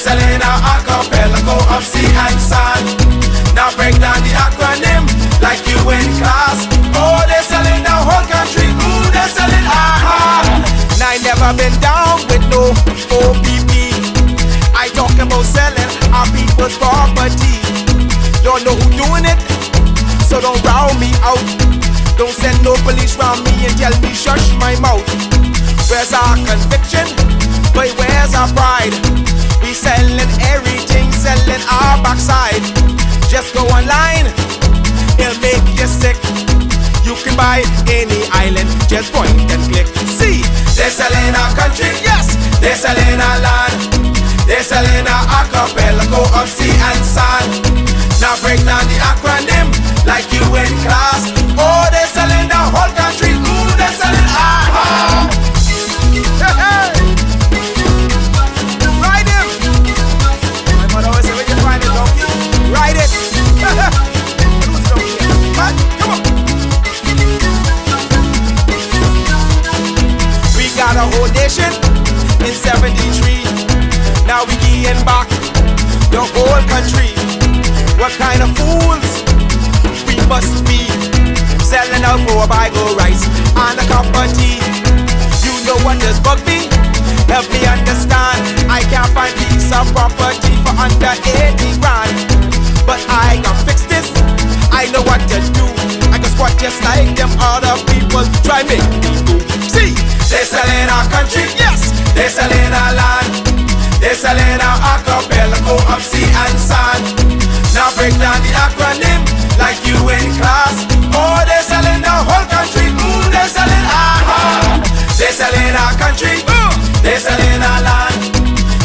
selling an archipelago of sea and sand. Now break down the acronym like you in class. Oh, they're selling the whole country. Ooh, they're selling Now I never been down with no OPP. I talk about selling our people's property. Don't know who doing it, so don't round me out. Don't send no police round me and tell me shush my mouth. Where's our conviction? But where's our pride? We selling everything, selling our backside. Just go online, it'll make you sick. You can buy any island, just point and click. See, they're selling our country, yes, they're selling our land. They're selling our archipelago of sea and sand. Now break down the acronym like you in class. Oh, they're selling the whole country. Ooh, they're selling Hey, hey. Ride him. My mother always say, when you find a donkey, ride it. Who's donkey? Man, come on. We got a whole nation in 73. Now we getting back the whole country. What kind of fools we must be, selling out for a bag of rice and a cup of tea. You know what does bug me? Help me understand. I can't find piece of property for under 80 grand, but I can fix this. I know what to do. I can squat just like them other people try make me do. See, they're selling our country, yes, they're selling our land. They're selling our archipelago of sea and sand. Now break down the acronym like you in class. Oh, they're selling the whole country. Ooh, they're selling They're selling our country. They're selling our land.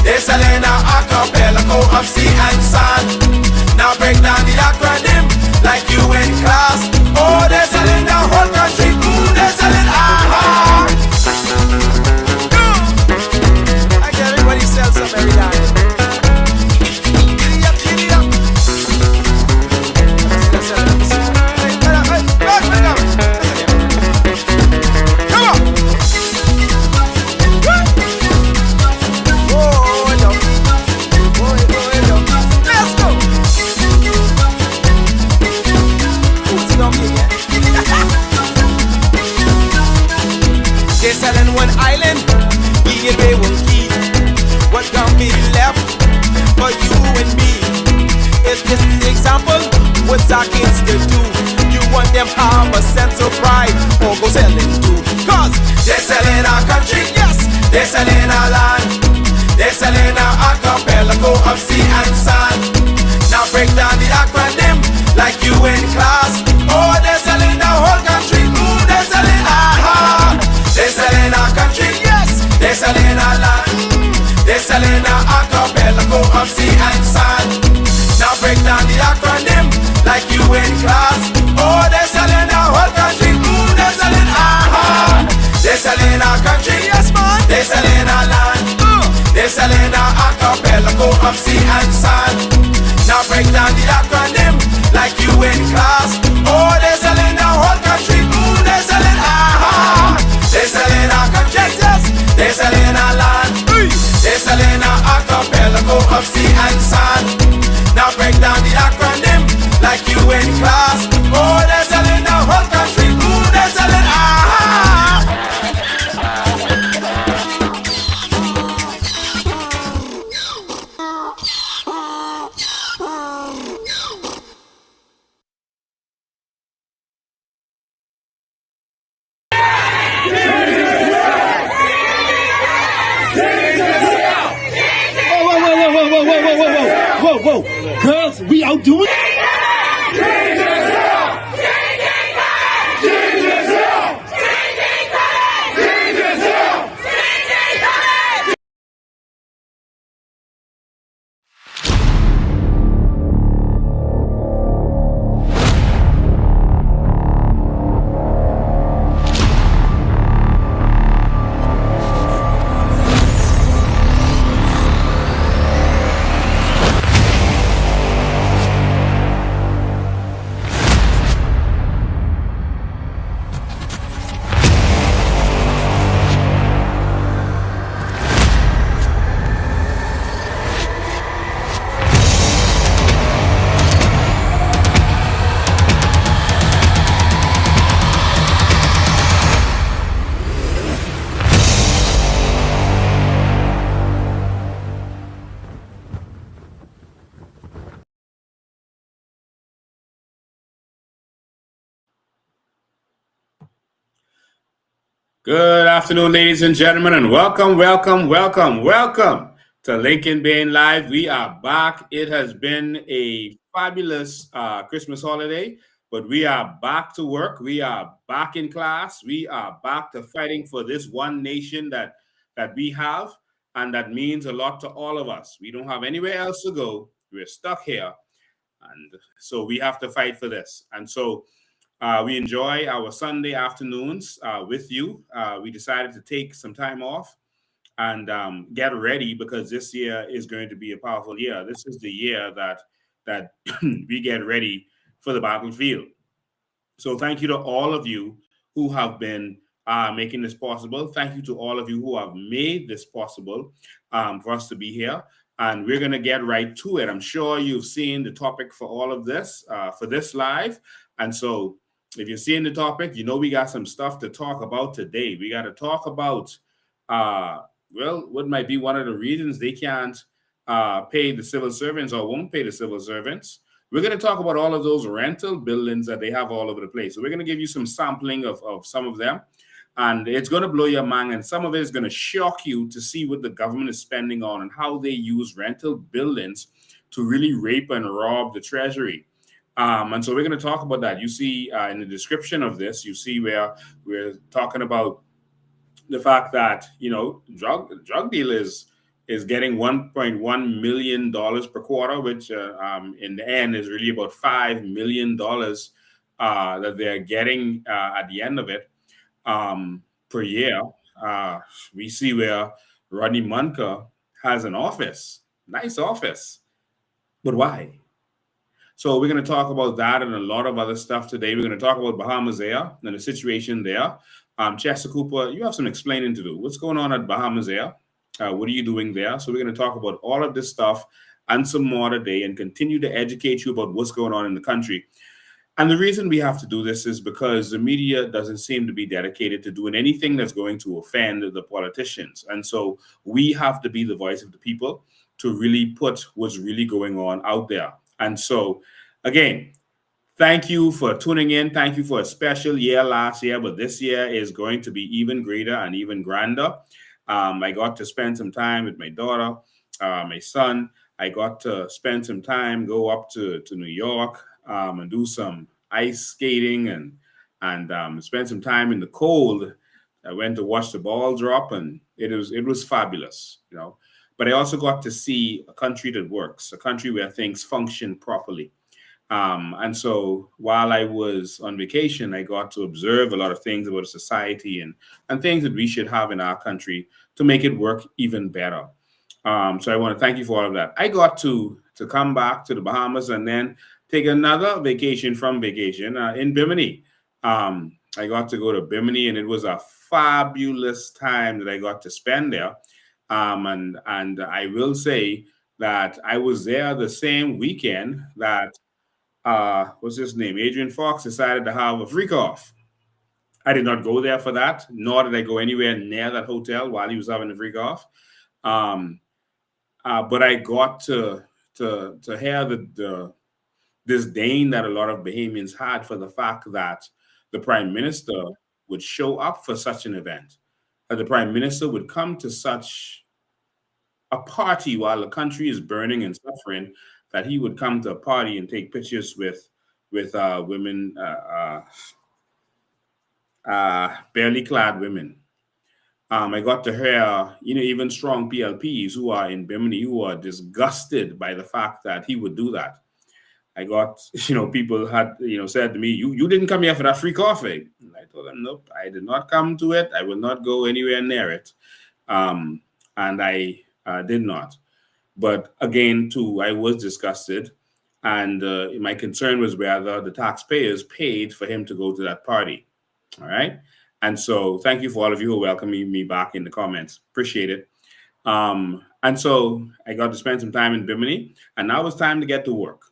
They're selling our archipelago of sea and sand. Now break down the acronym like you in class. Oh, they're selling the whole country. Ooh, they're selling I get everybody sell some every night. They're selling one island, he and they won't keep. What can be left for you and me? Is this the example? What's our kids to do? You want them have a sense of pride, or go selling too? Cause they're selling our country, yes, they're selling our land. They're selling our archipelago of sea and sand. Now break down the acronym like you in class. Oh, they're selling the whole country. Ooh, they're selling They're selling our country, yes, they're selling our land. They're selling our archipelago of sea and sand. Now break down the acronym like you in class. Oh, they're selling our whole country. Ooh, they're selling They're selling our country, yes man. They're selling our land. They're selling our archipelago of sea and sand. Now break down the acronym like you in class. Oh, they're selling our whole country. Ooh, they're selling They're selling our country, yes, they're selling our land. They're selling our archipelago of sea and sand. Now break down the acronym like you in class. Oh, they're selling the whole country. Ooh, they're selling Whoa, girls, we out doing Good afternoon, ladies and gentlemen, and welcome to Lincoln Bain Live. We are back. It has been a fabulous Christmas holiday, but we are back to work. We are back in class. We are back to fighting for this one nation that we have, and that means a lot to all of us. We don't have anywhere else to go. We're stuck here, and so we have to fight for this. And so we enjoy our Sunday afternoons with you. We decided to take some time off and get ready because this year is going to be a powerful year. This is the year that we get ready for the battlefield. So thank you to all of you who have been making this possible. Thank you to all of you who have made this possible for us to be here. And we're going to get right to it. I'm sure you've seen the topic for all of this, for this live. And so if you're seeing the topic, you know we got some stuff to talk about today. We got to talk about, what might be one of the reasons they can't pay the civil servants or won't pay the civil servants. We're going to talk about all of those rental buildings that they have all over the place. So we're going to give you some sampling of some of them. And it's going to blow your mind. And some of it is going to shock you to see what the government is spending on and how they use rental buildings to really rape and rob the treasury. And so we're going to talk about that. You see in the description of this, you see where we're talking about the fact that, drug dealers is getting $1.1 million per quarter, which in the end is really about $5 million that they're getting at the end of it per year. We see where Rodney Moncur has an office, nice office. But why? So we're going to talk about that and a lot of other stuff today. We're going to talk about Bahamas Air and the situation there. Chester Cooper, you have some explaining to do. What's going on at Bahamas Air? What are you doing there? So we're going to talk about all of this stuff and some more today and continue to educate you about what's going on in the country. And the reason we have to do this is because the media doesn't seem to be dedicated to doing anything that's going to offend the politicians. And so we have to be the voice of the people to really put what's really going on out there. And so, again, thank you for tuning in. Thank you for a special year last year, but this year is going to be even greater and even grander. I got to spend some time with my daughter, my son. I got to spend some time, go up to New York and do some ice skating and spend some time in the cold. I went to watch the ball drop, and it was fabulous, But I also got to see a country that works, a country where things function properly. And so while I was on vacation, I got to observe a lot of things about society and things that we should have in our country to make it work even better. So I want to thank you for all of that. I got to come back to the Bahamas and then take another vacation from vacation in Bimini. I got to go to Bimini, and it was a fabulous time that I got to spend there. And I will say that I was there the same weekend that what's his name? Adrian Fox decided to have a freak off. I did not go there for that, nor did I go anywhere near that hotel while he was having a freak off. But I got to hear the disdain that a lot of Bahamians had for the fact that the prime minister would show up for such an event, that the prime minister would come to such a party while the country is burning and suffering, that he would come to a party and take pictures with women, barely clad women. I got to hear, even strong PLPs who are in Bimini who are disgusted by the fact that he would do that. I got, people had, said to me, you didn't come here for that free coffee. And I told them, nope, I did not come to it. I will not go anywhere near it. And I did not. But again, too, I was disgusted. And my concern was whether the taxpayers paid for him to go to that party. All right. And so thank you for all of you who are welcoming me back in the comments. Appreciate it. And so I got to spend some time in Bimini, and now it's time to get to work.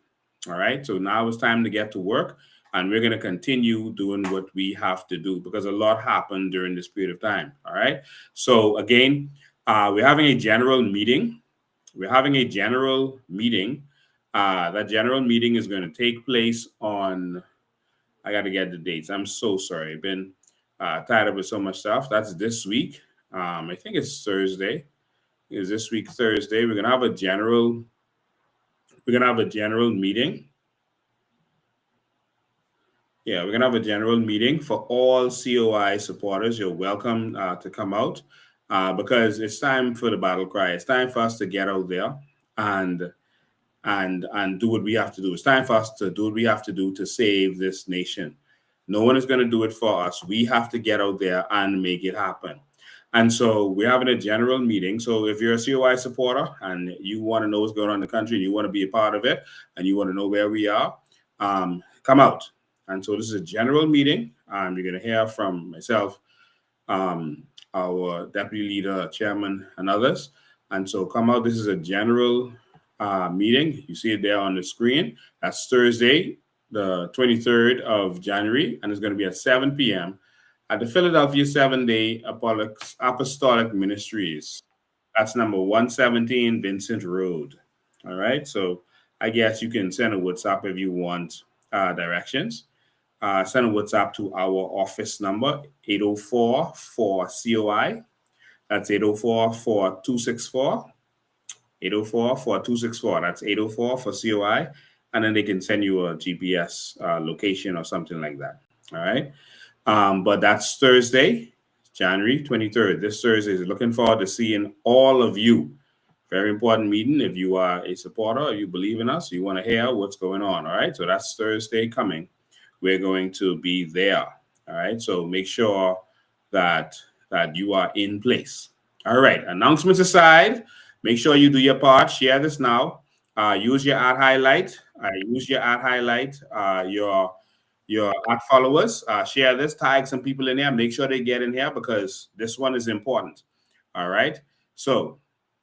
All right. So now it's time to get to work, and we're going to continue doing what we have to do because a lot happened during this period of time. All right. So again, we're having a general meeting. That general meeting is going to take place on, I got to get the dates. I'm so sorry. tied up with so much stuff. That's this week. I think it's Thursday. Is this week Thursday? We're gonna have a general meeting. Yeah, we're gonna have a general meeting for all COI supporters. You're welcome to come out because it's time for the battle cry. It's time for us to get out there and do what we have to do. It's time for us to do what we have to do to save this nation. No one is going to do it for us. We have to get out there and make it happen. And so we're having a general meeting. So if you're a COI supporter and you want to know what's going on in the country and you want to be a part of it and you want to know where we are, come out. And so this is a general meeting. You're going to hear from myself, our deputy leader, chairman, and others. And so come out. This is a general meeting. You see it there on the screen. That's Thursday, the 23rd of January, and it's going to be at 7 p.m. at the Philadelphia 7-Day Apostolic Ministries. That's number 117 Vincent Road. All right. So I guess you can send a WhatsApp if you want directions. Send a WhatsApp to our office number, 804-4COI. That's 804-4264. 804-4264. That's 804 for COI. And then they can send you a GPS location or something like that. All right. But that's Thursday, January 23rd. This Thursday is looking forward to seeing all of you. Very important meeting. If you are a supporter, or you believe in us, you want to hear what's going on. All right. So that's Thursday coming. We're going to be there. All right. So make sure that you are in place. All right. Announcements aside, make sure you do your part. Share this now. Use your ad highlight. Your ad followers. Share this. Tag some people in there. Make sure they get in here because this one is important. All right. So,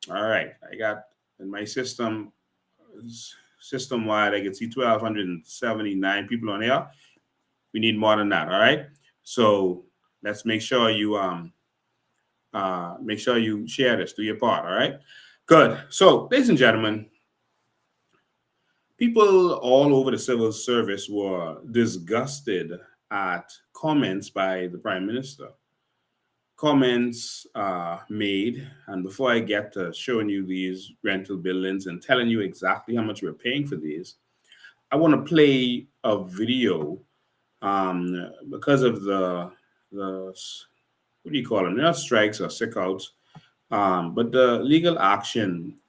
all right. I got in my system wide. I can see 1,279 people on here. We need more than that. All right. So let's make sure you share this. Do your part. All right. Good. So, ladies and gentlemen, people all over the civil service were disgusted at comments by the Prime Minister. Comments made, and before I get to showing you these rental buildings and telling you exactly how much we're paying for these, I want to play a video because of the what do you call them? They're not strikes or sick outs, but the legal action,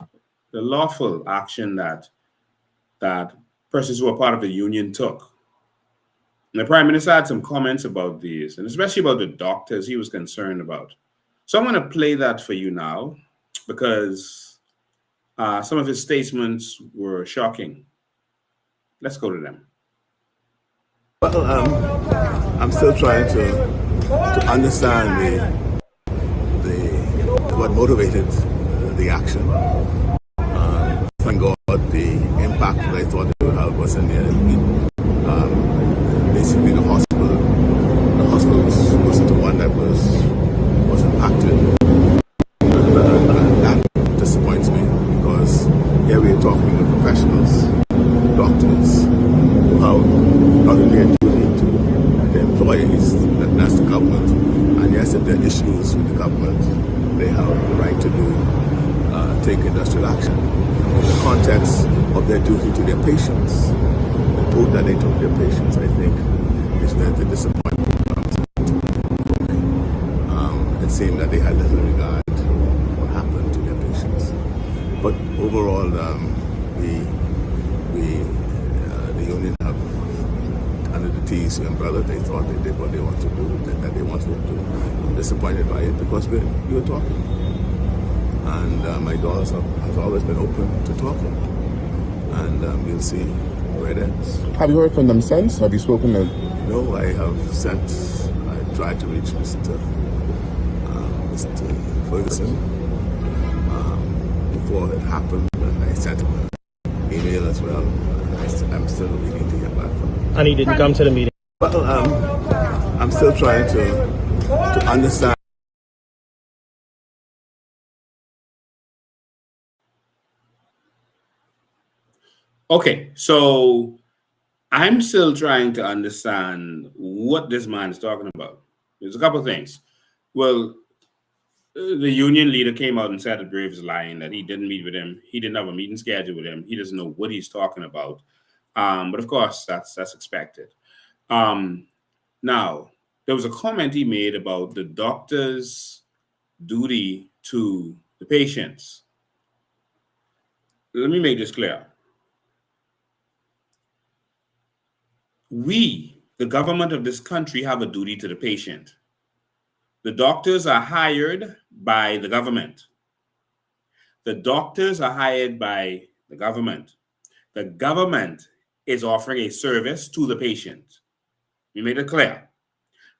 the lawful action that persons who are part of the union took. And the Prime Minister had some comments about these, and especially about the doctors he was concerned about. So I'm going to play that for you now because some of his statements were shocking. Let's go to them. Well, I'm still trying to understand what motivated the action. Thank God the impact that I thought it would have was in there. Basically, the hospital wasn't the one that was impacted. And that disappoints me because here we are talking with professionals, doctors, who have not only a duty to the employees, that's the government, and yes, if there are issues with the government, they have the right to take industrial action. In the context of their duty to their patients, the road that they took their patients, I think, is where the disappointment comes into for me. It seemed that they had little regard for what happened to their patients. But overall, the union have, under the TEC umbrella, they thought they did what they wanted to do, that they wanted to do. I'm disappointed by it because we were talking. And my doors has always been open to talking. And we'll see where it ends. Have you heard from them since? Have you spoken to? No, I tried to reach Mr. Ferguson before it happened, and I sent him an email as well. I'm still waiting to hear back from him. And he didn't come to the meeting? Well, I'm still trying to understand. Okay, so I'm still trying to understand what this man is talking about. There's a couple of things. Well, the union leader came out and said that Brave is lying, that he didn't meet with him. He didn't have a meeting scheduled with him. He doesn't know what he's talking about. But of course, that's expected. Now, there was a comment he made about the doctor's duty to the patients. Let me make this clear. We, the government of this country, have a duty to the patient. The doctors are hired by the government. The doctors are hired by the government. The government is offering a service to the patient. We made it clear.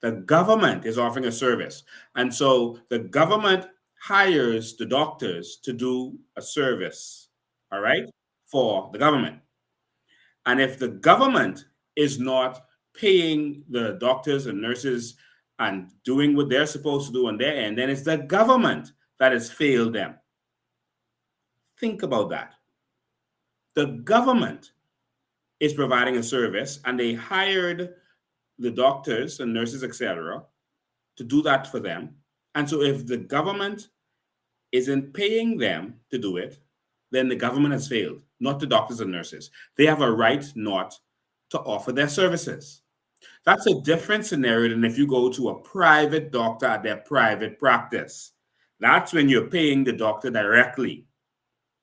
The government is offering a service. And so the government hires the doctors to do a service, all right, for the government. And if the government is not paying the doctors and nurses and doing what they're supposed to do on their end, then it's the government that has failed them. Think about that. The government is providing a service, and they hired the doctors and nurses, etc., to do that for them. And so if the government isn't paying them to do it, then the government has failed, not the doctors and nurses. They have a right not to offer their services. That's a different scenario than if you go to a private doctor at their private practice. That's when you're paying the doctor directly.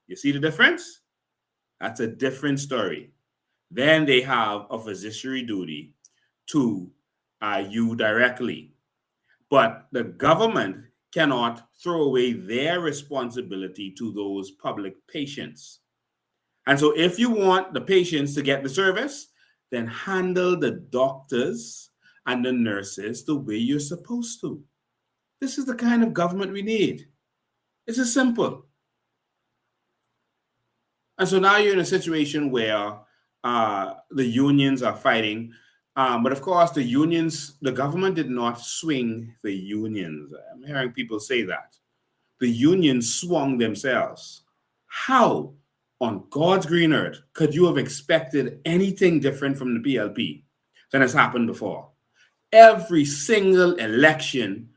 You see the difference? That's a different story. Then they have a fiduciary duty to you directly. But the government cannot throw away their responsibility to those public patients. And so if you want the patients to get the service, then handle the doctors and the nurses the way you're supposed to. This is the kind of government we need. It's as simple. And so now you're in a situation where the unions are fighting. But of course, the government did not swing the unions. I'm hearing people say that. The unions swung themselves. How on God's green earth could you have expected anything different from the PLP than has happened before? Every single election,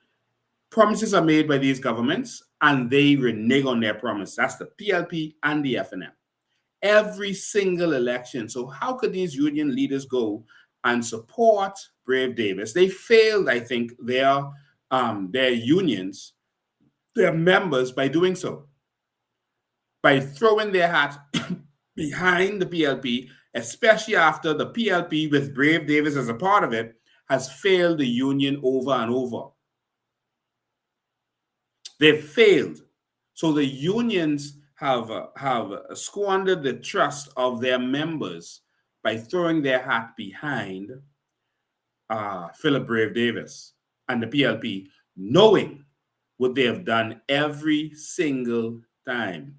promises are made by these governments and they renege on their promise. That's the PLP and the FNM. Every single election. So how could these union leaders go and support Brave Davis? They failed, I think, their unions, their members, by doing so. By throwing their hat behind the PLP, especially after the PLP, with Brave Davis as a part of it, has failed the union over and over. They've failed. So the unions have squandered the trust of their members by throwing their hat behind Philip Brave Davis and the PLP, knowing what they have done every single time.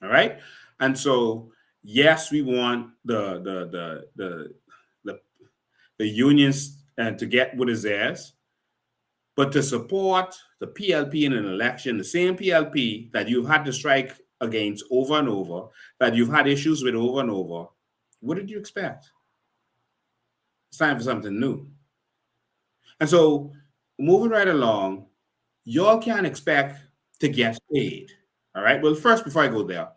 All right, and so yes, we want the unions to get what is theirs, but to support the PLP in an election, the same PLP that you've had to strike against over and over, that you've had issues with over and over, what did you expect? It's time for something new. And so, moving right along, y'all can't expect to get paid. All right. Well, first, before I go there,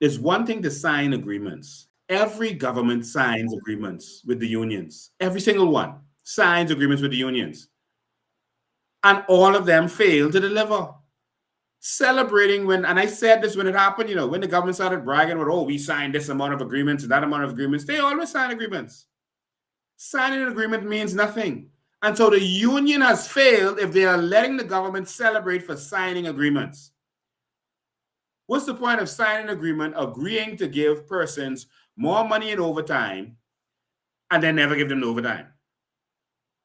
there's one thing to sign agreements. Every government signs agreements with the unions. Every single one signs agreements with the unions. And all of them fail to deliver. Celebrating when, and I said this when it happened, when the government started bragging about, oh, we signed this amount of agreements and that amount of agreements, they always sign agreements. Signing an agreement means nothing. And so the union has failed if they are letting the government celebrate for signing agreements. What's the point of signing an agreement, agreeing to give persons more money in overtime, and then never give them the overtime?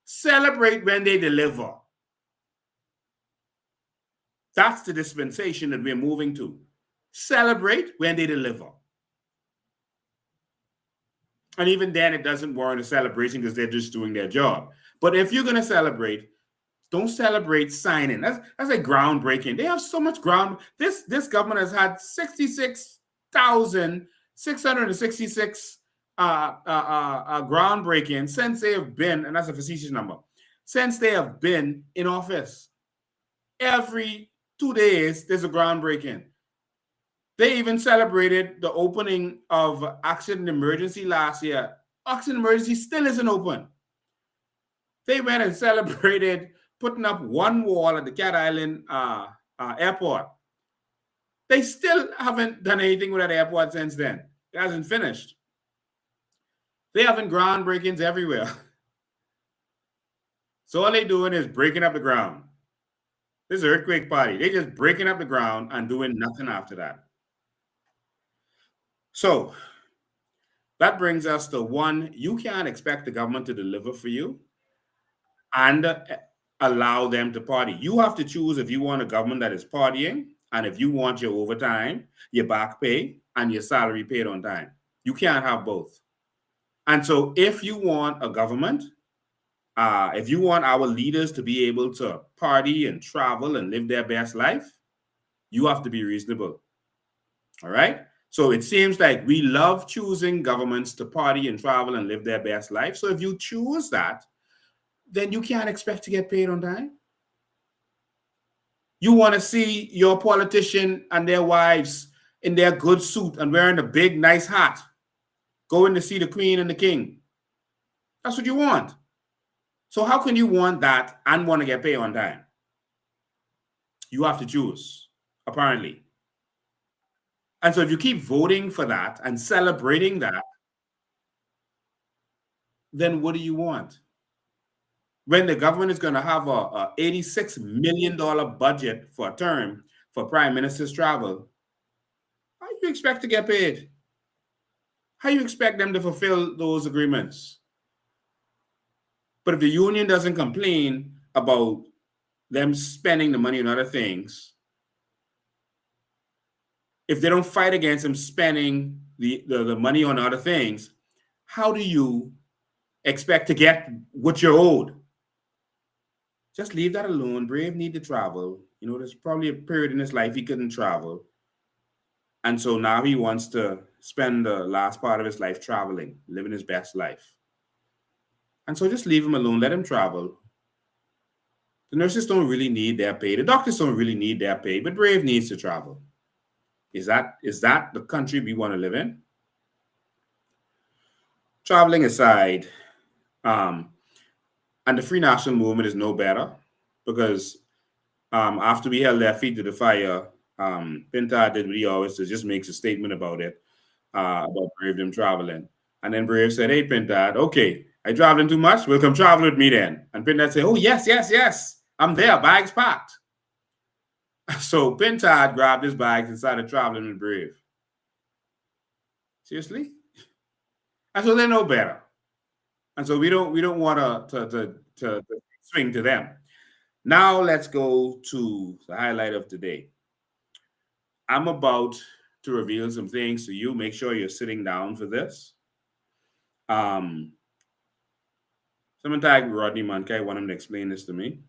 Celebrate when they deliver. That's the dispensation that we're moving to. Celebrate when they deliver. And even then, it doesn't warrant a celebration because they're just doing their job. But if you're going to celebrate, don't celebrate signing. That's like groundbreaking. They have so much ground. This government has had 66,666 groundbreaking since they have been, and that's a facetious number, since they have been in office. Every 2 days, there's a groundbreaking. They even celebrated the opening of Accident Emergency last year. Accident Emergency still isn't open. They went and celebrated putting up one wall at the Cat Island airport. They still haven't done anything with that airport since then. It hasn't finished. They having groundbreakings everywhere. So all they doing is breaking up the ground. This is an earthquake party. They just breaking up the ground and doing nothing after that. So that brings us to one, you can't expect the government to deliver for you and allow them to party. You have to choose if you want a government that is partying and if you want your overtime, your back pay, and your salary paid on time. You can't have both. And so if you want a government, if you want our leaders to be able to party and travel and live their best life, you have to be reasonable. All right? So it seems like we love choosing governments to party and travel and live their best life. So if you choose that, then you can't expect to get paid on time. You want to see your politician and their wives in their good suit and wearing a big, nice hat, going to see the queen and the king. That's what you want. So how can you want that and want to get paid on time? You have to choose, apparently. And so if you keep voting for that and celebrating that, then what do you want? When the government is going to have a $86 million budget for a term for prime minister's travel, how do you expect to get paid? How do you expect them to fulfill those agreements? But if the union doesn't complain about them spending the money on other things, if they don't fight against them spending the money on other things, how do you expect to get what you're owed? Just leave that alone. Brave need to travel. You know, there's probably a period in his life he couldn't travel. And so now he wants to spend the last part of his life traveling, living his best life. And so just leave him alone. Let him travel. The nurses don't really need their pay. The doctors don't really need their pay, but Brave needs to travel. Is that the country we want to live in? Traveling aside, and the Free National Movement is no better because after we held their feet to the fire, Pinta did what he always does, just makes a statement about it, about Brave them traveling. And then Brave said, hey, Pinta, okay, I traveling too much? Well, come travel with me then. And Pinta said, oh, yes. I'm there, bags packed. So Pinta grabbed his bags and started traveling with Brave. Seriously? And so they're no better. And so we don't want to swing to them. Now let's go to the highlight of today. I'm about to reveal some things to you. Make sure you're sitting down for this. Someone tagged Rodney Moncur. I want him to explain this to me.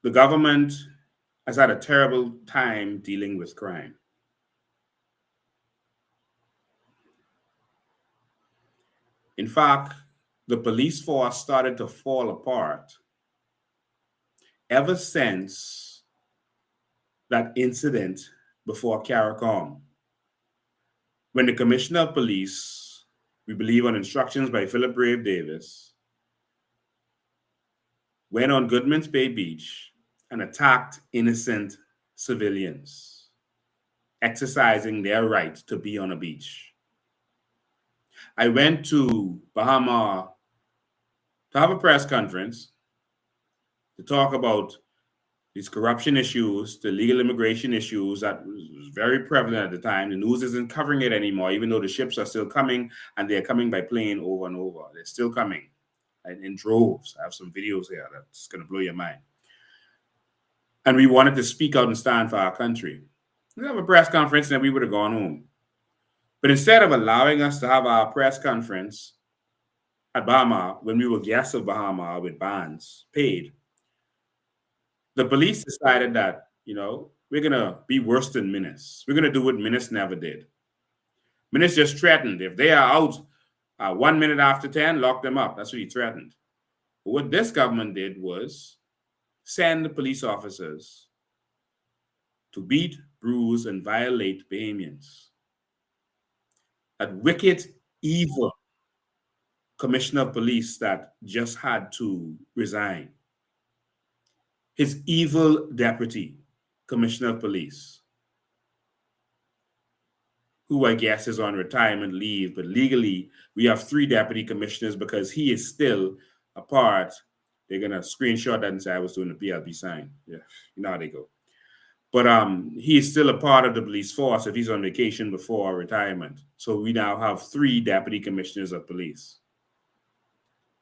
The government has had a terrible time dealing with crime. In fact, the police force started to fall apart ever since that incident before CARICOM, when the Commissioner of Police, we believe on instructions by Philip Brave Davis, went on Goodman's Bay Beach and attacked innocent civilians, exercising their right to be on a beach. I went to Bahama to have a press conference to talk about these corruption issues, the legal immigration issues that was very prevalent at the time. The news isn't covering it anymore, even though the ships are still coming and they're coming by plane over and over. They're still coming in droves. I have some videos here that's going to blow your mind. And we wanted to speak out and stand for our country. We have a press conference and then we would have gone home. But instead of allowing us to have our press conference at Bahama, when we were guests of Bahama with bands paid, the police decided that, we're going to be worse than Minnis. We're going to do what Minnis never did. Minister just threatened, if they are out 1 minute after 10, lock them up. That's what he threatened. But what this government did was send the police officers to beat, bruise, and violate Bahamians. That wicked, evil commissioner of police that just had to resign. His evil deputy commissioner of police, who I guess is on retirement leave, but legally we have 3 deputy commissioners because he is still a part. They're going to screenshot that and say I was doing the PLP sign. Yeah, you know how they go. But he's still a part of the police force if he's on vacation before retirement. So we now have 3 deputy commissioners of police.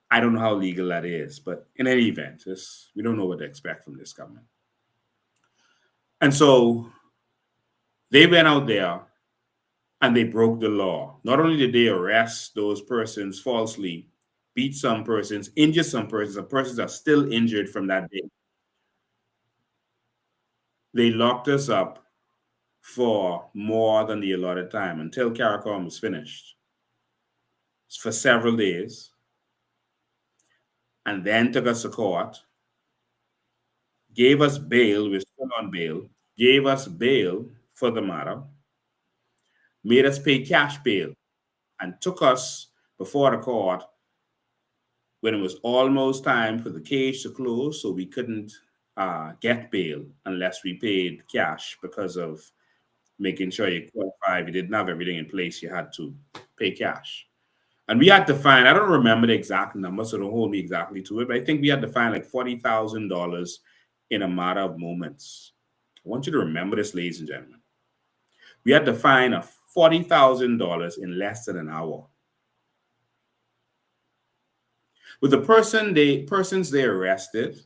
I don't know how legal that is, but in any event, we don't know what to expect from this government. And so they went out there and they broke the law. Not only did they arrest those persons falsely, beat some persons, injure some persons are still injured from that day. They locked us up for more than the allotted time until CARICOM was finished for several days, and then took us to court, gave us bail, we're still on bail, gave us bail for the matter, made us pay cash bail, and took us before the court when it was almost time for the cage to close, so we couldn't get bail unless we paid cash because of making sure you qualify. If you didn't have everything in place, you had to pay cash. And we had to fine, I don't remember the exact number, so don't hold me exactly to it, but I think we had to fine like $40,000 in a matter of moments. I want you to remember this, ladies and gentlemen. We had to fine $40,000 in less than an hour. With the persons they arrested,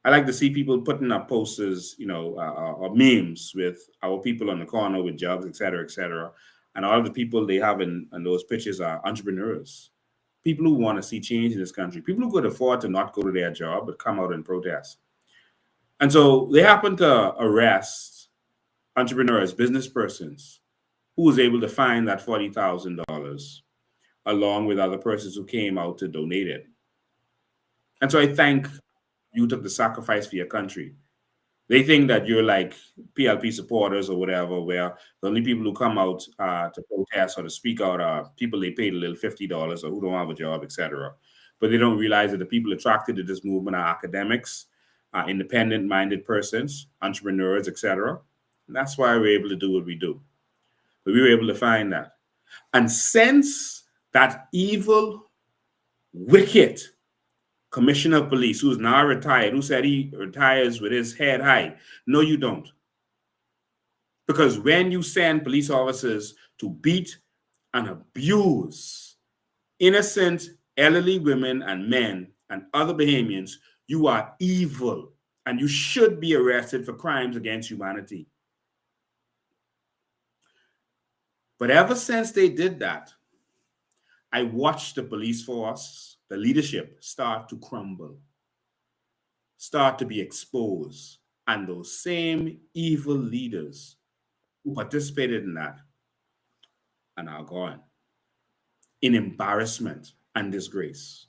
I like to see people putting up posters, or memes with our people on the corner with jobs, et cetera, et cetera. And all of the people they have in those pictures are entrepreneurs, people who want to see change in this country, people who could afford to not go to their job but come out and protest. And so they happened to arrest entrepreneurs, business persons, who was able to find that $40,000 along with other persons who came out to donate it. And so I thank you took the sacrifice for your country. They think that you're like PLP supporters or whatever, where the only people who come out to protest or to speak out are people they paid a little $50 or who don't have a job, etc. But they don't realize that the people attracted to this movement are academics, independent-minded persons, entrepreneurs, etc. And that's why we're able to do what we do. But we were able to find that. And since that evil, wicked commissioner of police, who's now retired, who said he retires with his head high. No, you don't. Because when you send police officers to beat and abuse innocent elderly women and men and other Bahamians, you are evil and you should be arrested for crimes against humanity. But ever since they did that, I watched the police force, the leadership, start to crumble, start to be exposed. And those same evil leaders who participated in that are now gone in embarrassment and disgrace.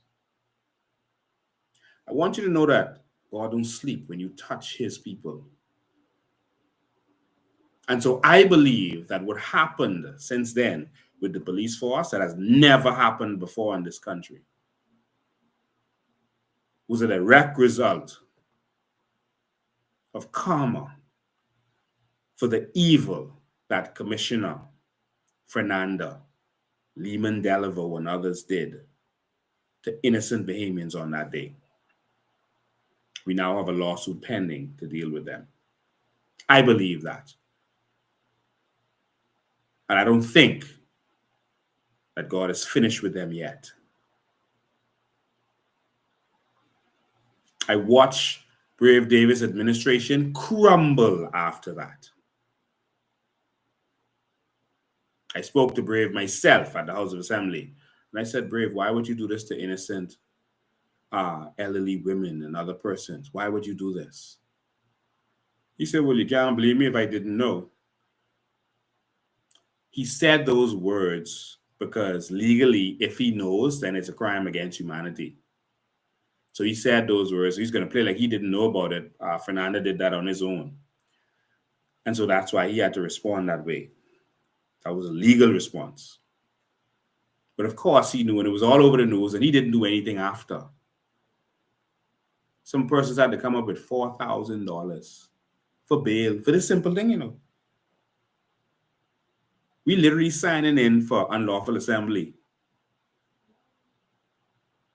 I want you to know that God don't sleep when you touch his people. And so I believe that what happened since then with the police force that has never happened before in this country was a direct result of karma for the evil that Commissioner Fernanda, Lehman Delaveau, and others did to innocent Bahamians on that day. We now have a lawsuit pending to deal with them. I believe that. And I don't think that God is finished with them yet. I watched Brave Davis' administration crumble after that. I spoke to Brave myself at the House of Assembly. And I said, Brave, why would you do this to innocent elderly women and other persons? Why would you do this? He said, well, you can't believe me if I didn't know. He said those words because legally, if he knows, then it's a crime against humanity. So he said those words. He's going to play like he didn't know about it. Fernanda did that on his own. And so that's why he had to respond that way. That was a legal response. But of course he knew, and it was all over the news, and he didn't do anything after. Some persons had to come up with $4,000 for bail for this simple thing, you know. We literally signing in for unlawful assembly.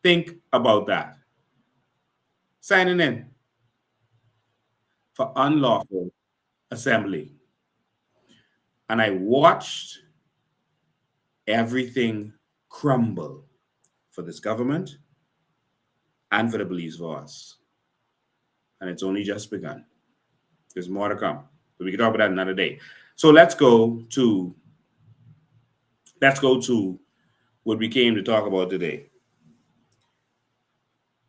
Think about that. Signing in for unlawful assembly. And I watched everything crumble for this government and for the police force. And it's only just begun. There's more to come. But we can talk about that another day. So let's go to what we came to talk about today.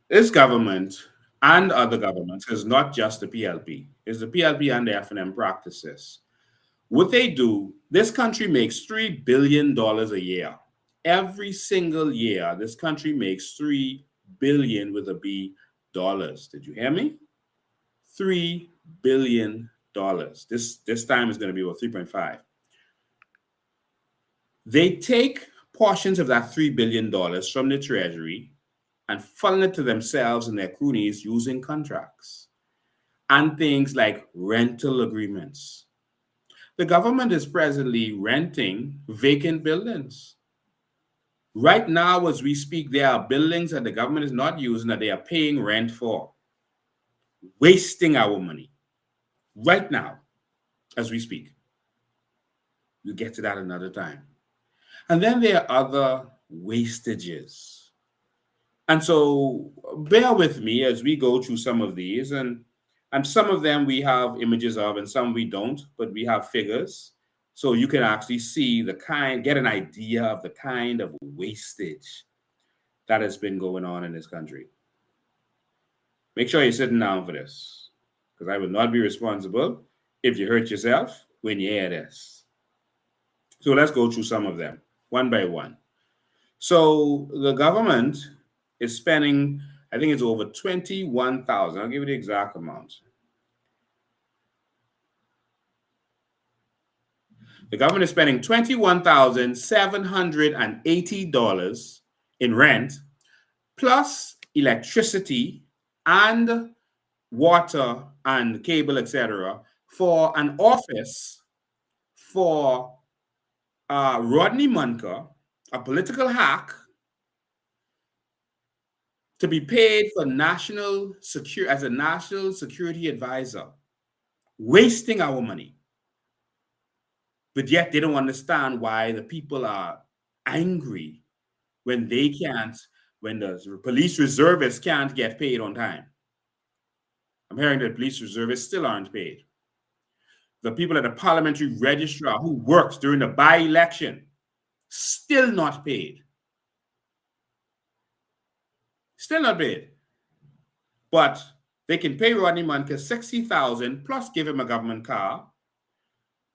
This government and other governments is not just the PLP. It's the PLP and the F&M practices. What they do, this country makes $3 billion a year. Every single year, this country makes $3 billion with a B dollars. Did you hear me? $3 billion. This time is going to be about 3.5. They take portions of that $3 billion from the Treasury and funnel it to themselves and their cronies using contracts and things like rental agreements. The government is presently renting vacant buildings. Right now, as we speak, there are buildings that the government is not using that they are paying rent for, wasting our money right now as we speak. We'll get to that another time. And then there are other wastages. And so bear with me as we go through some of these. And some of them we have images of and some we don't, but we have figures. So you can actually see get an idea of the kind of wastage that has been going on in this country. Make sure you're sitting down for this, because I will not be responsible if you hurt yourself when you hear this. So let's go through some of them, one by one. So the government is spending, I think it's over 21,000. I'll give you the exact amount. The government is spending $21,780 in rent, plus electricity and water and cable, etc., for an office for Rodney Moncur, a political hack, to be paid for as a national security advisor, wasting our money. But yet they don't understand why the people are angry when the police reservists can't get paid on time. I'm hearing that police reservists still aren't paid. The people at the parliamentary registrar who worked during the by-election, still not paid. Still not paid. But they can pay Rodney Moncur $60,000 plus give him a government car,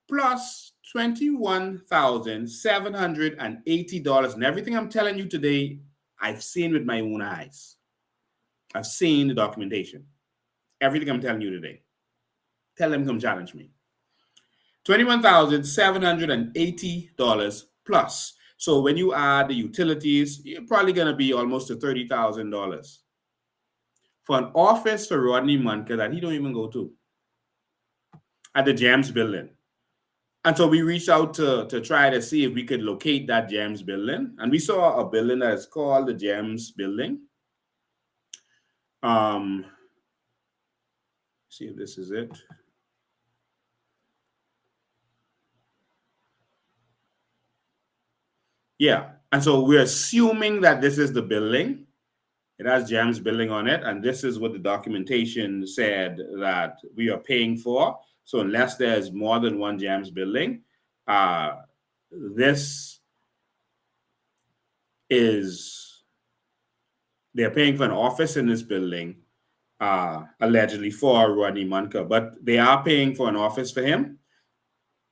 plus $21,780. And everything I'm telling you today, I've seen with my own eyes. I've seen the documentation. Everything I'm telling you today. Tell them come challenge me. $21,780 plus. So when you add the utilities, you're probably going to be almost to $30,000 for an office for Rodney Moncur that he don't even go to at the GEMS building. And so we reached out to try to see if we could locate that GEMS building. And we saw a building that is called the GEMS building. See if this is it. Yeah, and so we're assuming that this is the building. It has GEMS building on it, and this is what the documentation said that we are paying for. So unless there's more than one GEMS building, they're paying for an office in this building, allegedly for Rodney Moncur, but they are paying for an office for him.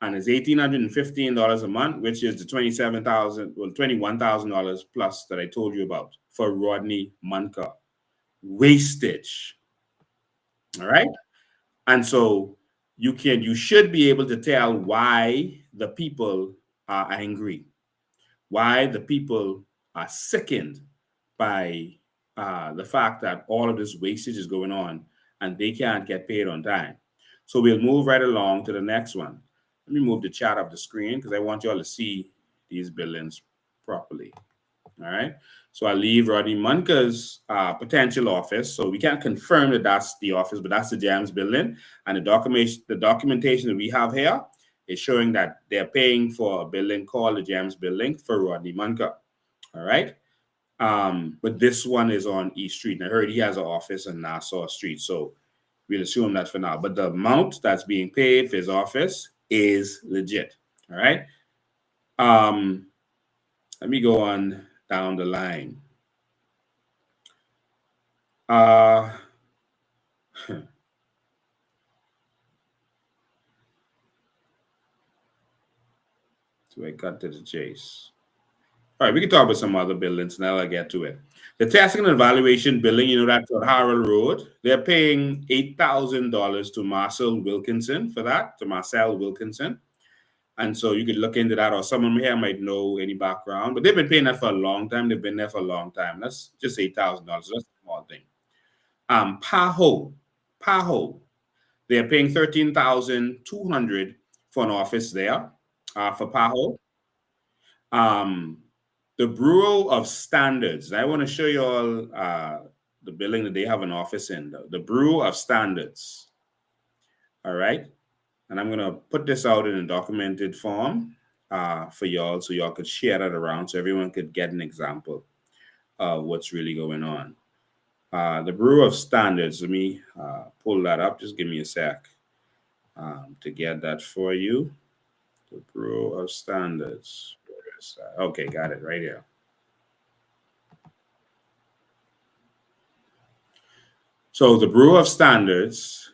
and it's $1,815 a month, which is the $21,000 plus that I told you about for Rodney Moncur. Wastage. All right. And so you should be able to tell why the people are angry, why the people are sickened by the fact that all of this wastage is going on and they can't get paid on time. So we'll move right along to the next one. Let me move the chat off the screen because I want you all to see these billings properly. All right. So I leave Rodney Moncur's potential office. So we can't confirm that that's the office, but that's the GEMS building. And the documentation that we have here is showing that they're paying for a building called the GEMS building for Rodney Moncur. All right. But this one is on East Street. And I heard he has an office on Nassau Street. So we'll assume that for now. But the amount that's being paid for his office is legit. All right. Let me go on down the line. So I cut to the chase. All right, we can talk about some other buildings now. I'll get to it. The testing and evaluation building, you know, that's on Harold Road. They're paying $8,000 to Marcel Wilkinson for that, to Marcel Wilkinson. And so you could look into that, or someone here might know any background, but they've been paying that for a long time. They've been there for a long time. That's just $8,000. That's a small thing. Paho, they're paying $13,200 for an office there for Paho. The Bureau of Standards. I want to show you all the building that they have an office in. The Bureau of Standards. All right. And I'm going to put this out in a documented form for y'all so y'all could share that around so everyone could get an example of what's really going on. The Bureau of Standards, let me pull that up. Just give me a sec to get that for you. The Bureau of Standards. Okay, got it right here. So the Bureau of Standards,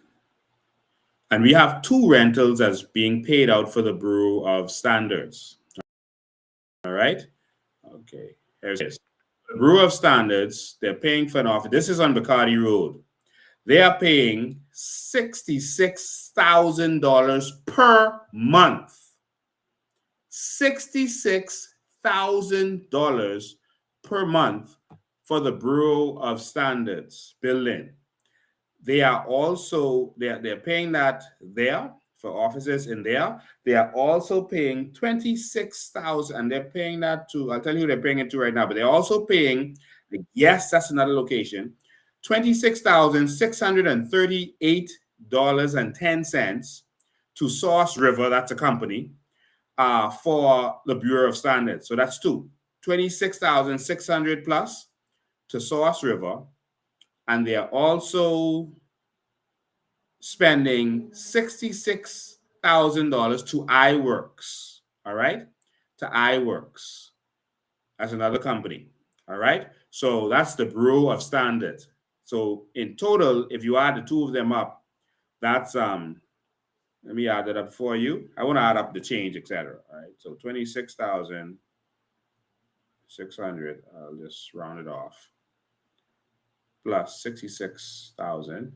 and we have 2 rentals as being paid out for the Bureau of Standards. All right. Okay. Here it is. The Bureau of Standards, they're paying for an office. This is on Bacardi Road. They are paying $66,000 per month. $66,000 per month for the Bureau of Standards building. They are also, they're paying that there for offices in there. They are also paying $26,000, and they're paying that to, I'll tell you who they're paying it to right now, but they're also paying, yes, that's another location, $26,638.10 to Source River, that's a company, for the Bureau of Standards. So that's 2, $26,600 plus to Source River. And they are also spending $66,000 to iWorks. All right. To iWorks. That's another company. All right. So that's the Bureau of Standards. So in total, if you add the 2 of them up, that's let me add that up for you. I want to add up the change, etc. All right. So 26,600. I'll just round it off. Plus 66,000.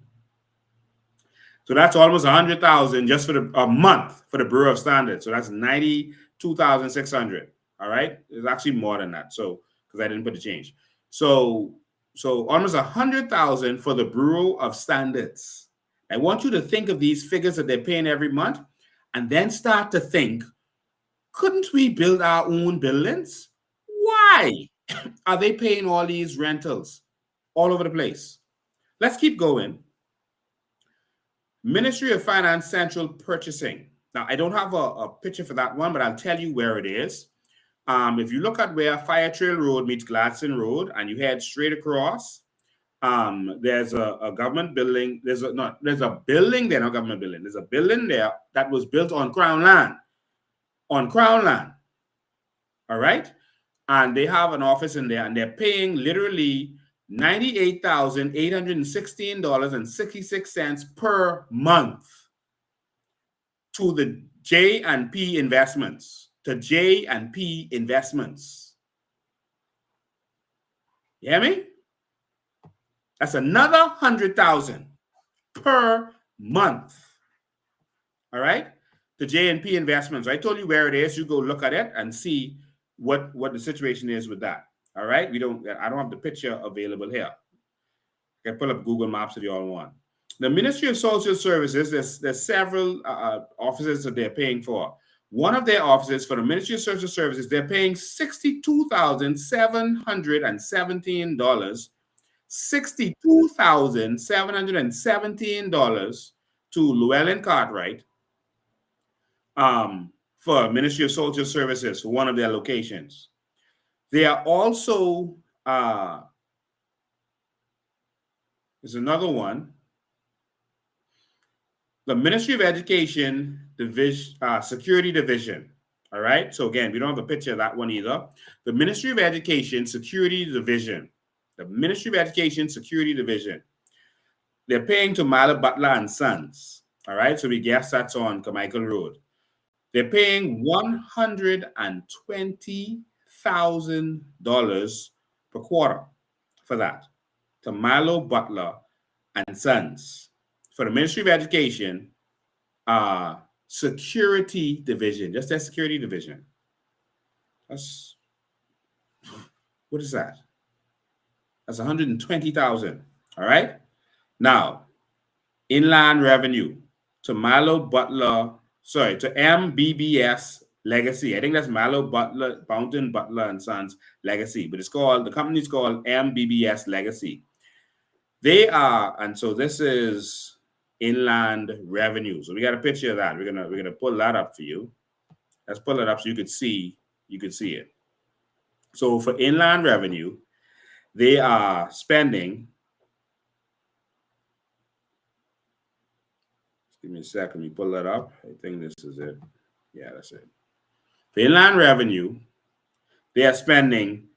So that's almost 100,000 just for a month for the Bureau of Standards. So that's 92,600. All right. It's actually more than that. So because I didn't put the change. So almost 100,000 for the Bureau of Standards. I want you to think of these figures that they're paying every month and then start to think, couldn't we build our own buildings? Why are they paying all these rentals all over the place? Let's keep going. Ministry of Finance Central Purchasing. Now, I don't have a picture for that one, but I'll tell you where it is. If you look at where Fire Trail Road meets Gladstone Road and you head straight across, there's a government building. There's a building there, not government building. There's a building there that was built on Crown land. On Crown land. All right? And they have an office in there and they're paying literally $98,816.66 per month to the J&P Investments. To J&P Investments. You hear me? That's another 100,000 per month. All right? The J&P Investments. I told you where it is. You go look at it and see what the situation is with that. All right? I don't have the picture available here. I can pull up Google Maps if you all want. The Ministry of Social Services, there's several offices that they're paying for. One of their offices for the Ministry of Social Services, they're paying $62,717. $62,717 to Llewellyn Cartwright for Ministry of Social Services for one of their locations. They are also, there's another one, the Ministry of Education Division, Security Division. All right. So again, we don't have a picture of that one either. The Ministry of Education Security Division. The Ministry of Education Security Division. They're paying to Milo Butler and Sons. All right. So we guess that's on Carmichael Road. They're paying $120,000 per quarter for that to Milo Butler and Sons for the Ministry of Education Security Division. Just that Security Division. That's, what is that? That's 120,000. All right. Now, Inland Revenue to Milo Butler, to MBBS Legacy. I think that's Milo Butler, Bounton Butler and Sons Legacy, but the company's called MBBS Legacy. They are, and so this is Inland Revenue. So we got a picture of that. We're gonna pull that up for you. Let's pull it up so you could see it. So for Inland Revenue, they are spending. Give me a second. Let me pull that up. I think this is it. Yeah, that's it. For Inland Revenue, they are spending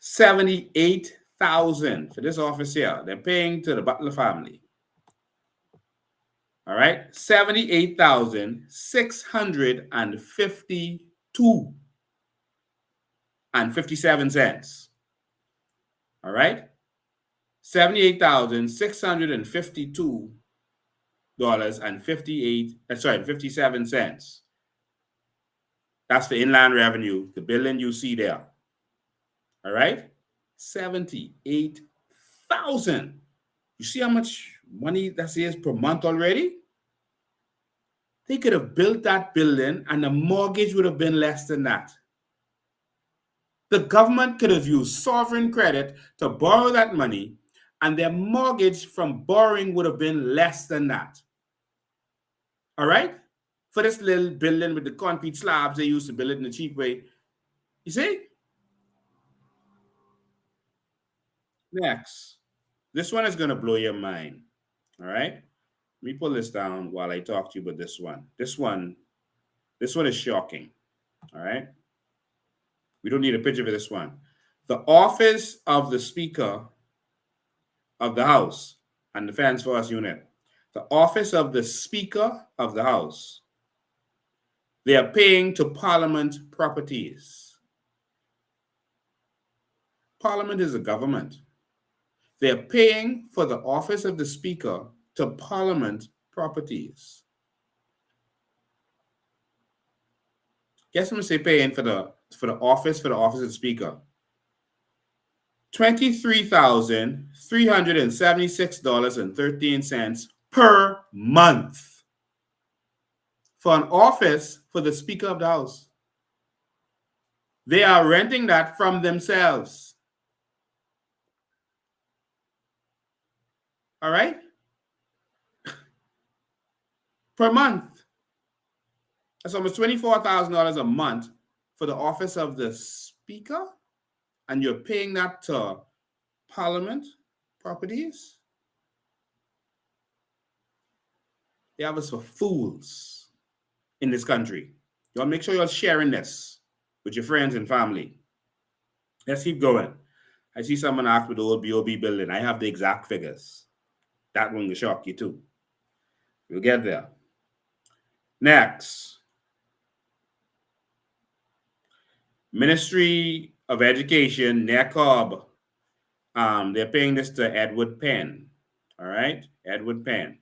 $78,000 for this office here. They're paying to the Butler family. All right, $78,652.57. All right, $78,652.57. That's for Inland Revenue, the billing you see there. All right, 78,000. You see how much money that is per month already? They could have built that building and the mortgage would have been less than that. The government could have used sovereign credit to borrow that money, and their mortgage from borrowing would have been less than that. All right? For this little building with the concrete slabs, they used to build it in a cheap way. You see? Next. This one is going to blow your mind. All right? Let me pull this down while I talk to you about this one. This one is shocking. All right? We don't need a picture for this one. The office of the Speaker of the House and Defense Force Unit. The office of the Speaker of the House. They are paying to Parliament Properties. Parliament is a government. They are paying for the office of the Speaker to Parliament Properties. Guess how much they paying for the office of the Speaker? $23,376.13 per month for an office for the Speaker of the House. They are renting that from themselves. All right? Per month. That's almost $24,000 a month for the office of the Speaker, and you're paying that to Parliament Properties? They have us for fools in this country. Y'all make sure you're sharing this with your friends and family. Let's keep going. I see someone asked with the old BOB building. I have the exact figures. That one will shock you too. We'll get there. Next, Ministry of Education, NACOB, they're paying this to Edward Penn. All right, Edward Penn.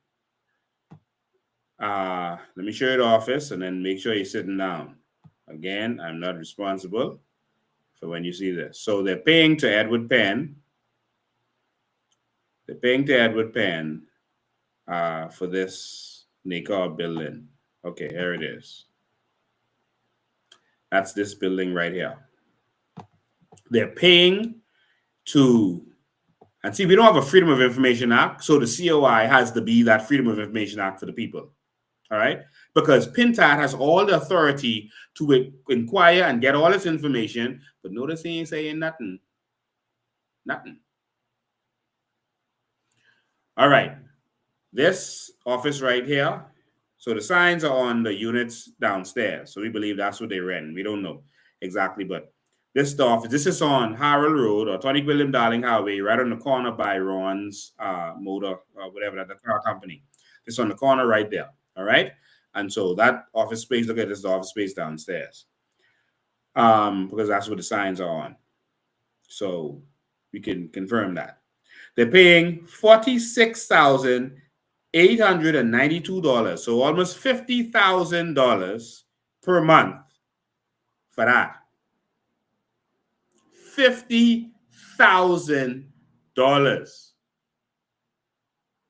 Let me show you the office and then make sure you're sitting down. Again, I'm not responsible for when you see this. So they're paying to Edward Penn. They're paying to Edward Penn for this NACOB building. Okay, here it is. That's this building right here. They're paying to, and see, we don't have a Freedom of Information Act, so the COI has to be that Freedom of Information Act for the people. All right? Because PINTAT has all the authority to inquire and get all this information, but notice he ain't saying nothing. Nothing. All right. This office right here. So the signs are on the units downstairs. So we believe that's what they rent. We don't know exactly, but this is the office. This is on Harold Road or Tony William Darling Highway, right on the corner by Ron's Motor, whatever, the car company. It's on the corner right there. All right. And so that office space, look at this, the office space downstairs. Because that's what the signs are on. So we can confirm that. They're paying $46,892, so almost $50,000 per month for that. $50,000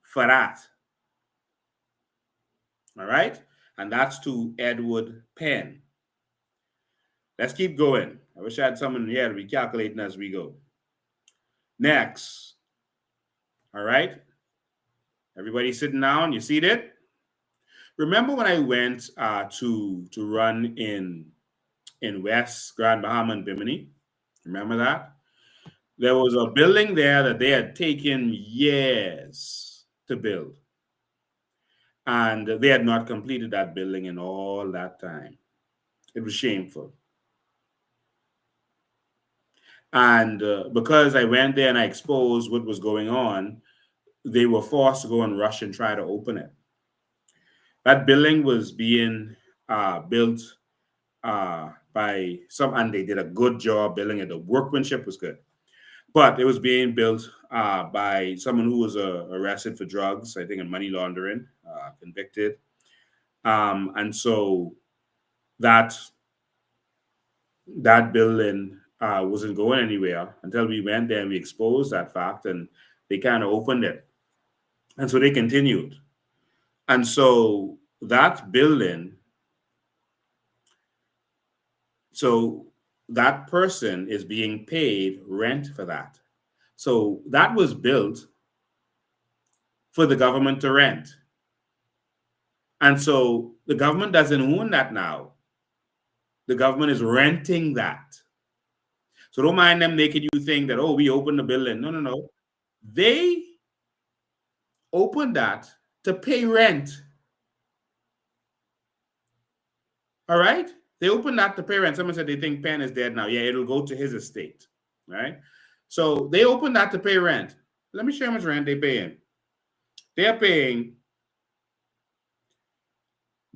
for that. All right? And that's to Edward Penn. Let's keep going. I wish I had someone here to be calculating as we go. Next. All right? Everybody sitting down? You see it? Remember when I went to run in West Grand Bahama and Bimini? Remember that? There was a building there that they had taken years to build. And they had not completed that building in all that time. It was shameful. And because I went there and I exposed what was going on, they were forced to go and rush and try to open it. That building was being built by some, and they did a good job building it. The workmanship was good. But it was being built by someone who was arrested for drugs, I think, and money laundering, convicted. And so that building wasn't going anywhere until we went there and we exposed that fact, and they kind of opened it. And so they continued. And so that building, so that person is being paid rent for that. So that was built for the government to rent. And so the government doesn't own that now. The government is renting that. So don't mind them making you think that, oh, we opened the building. No, no, no. They opened that to pay rent. All right? They opened that to pay rent. Someone said they think Penn is dead now. Yeah, it'll go to his estate. Right? So they opened that to pay rent. Let me show you how much rent they're paying. They're paying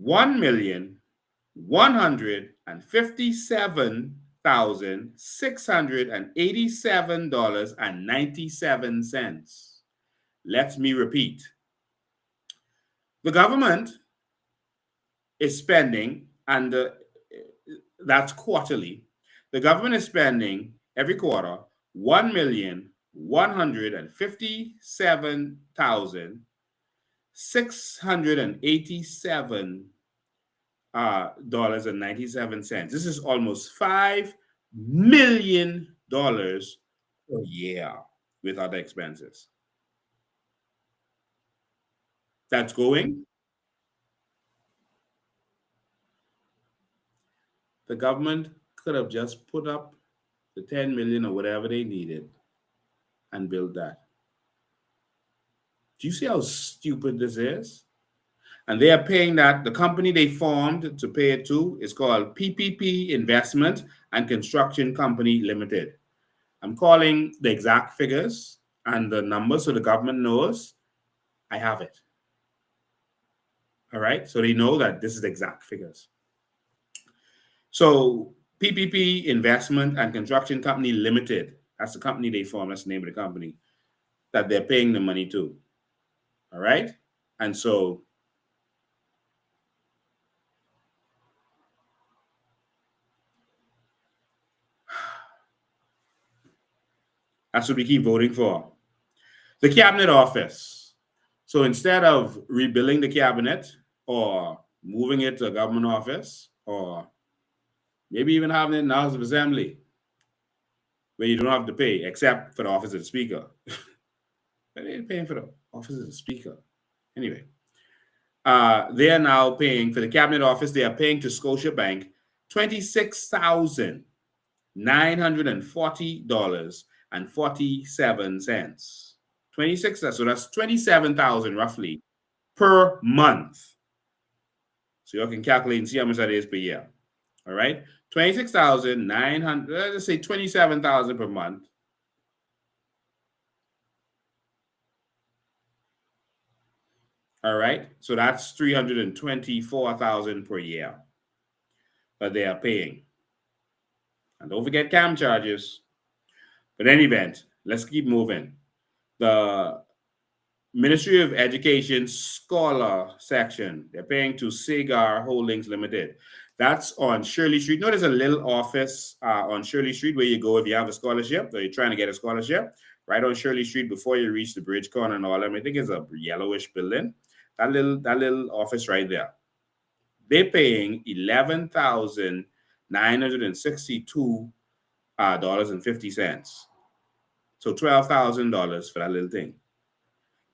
$1,157,687.97. Let me repeat. The government is spending, and that's quarterly. The government is spending every quarter $1,157,687.97. This is almost $5 million a year with other expenses. That's going. The government could have just put up the 10 million or whatever they needed and built that. Do you see how stupid this is? And they are paying that. The company they formed to pay it to is called PPP Investment and Construction Company Limited. I'm calling the exact figures and the numbers so the government knows I have it. All right? So they know that this is the exact figures. So PPP Investment and Construction Company Limited. That's the company they formed. That's the name of the company that they're paying the money to. All right. And so that's what we keep voting for. The Cabinet Office. So instead of rebuilding the cabinet or moving it to a government office or maybe even having it in the House of Assembly where you don't have to pay except for the office of the Speaker. But they're paying for the office of the Speaker. Anyway, they are now paying for the Cabinet Office. They are paying to Scotiabank $26,940.47. 26. So that's 27,000 roughly per month. So you can calculate and see how much that is per year. All right, 26,900. Let's say 27,000 per month. All right, so that's 324,000 per year that they are paying. And don't forget cam charges. But in any event, let's keep moving. The Ministry of Education Scholar section, they're paying to Sagar Holdings Limited. That's on Shirley Street. You know, there's a little office on Shirley Street where you go if you have a scholarship or you're trying to get a scholarship. Right on Shirley Street before you reach the bridge corner and all that. I think it's a yellowish building. That little office right there. They're paying $11,962.50. So $12,000 for that little thing.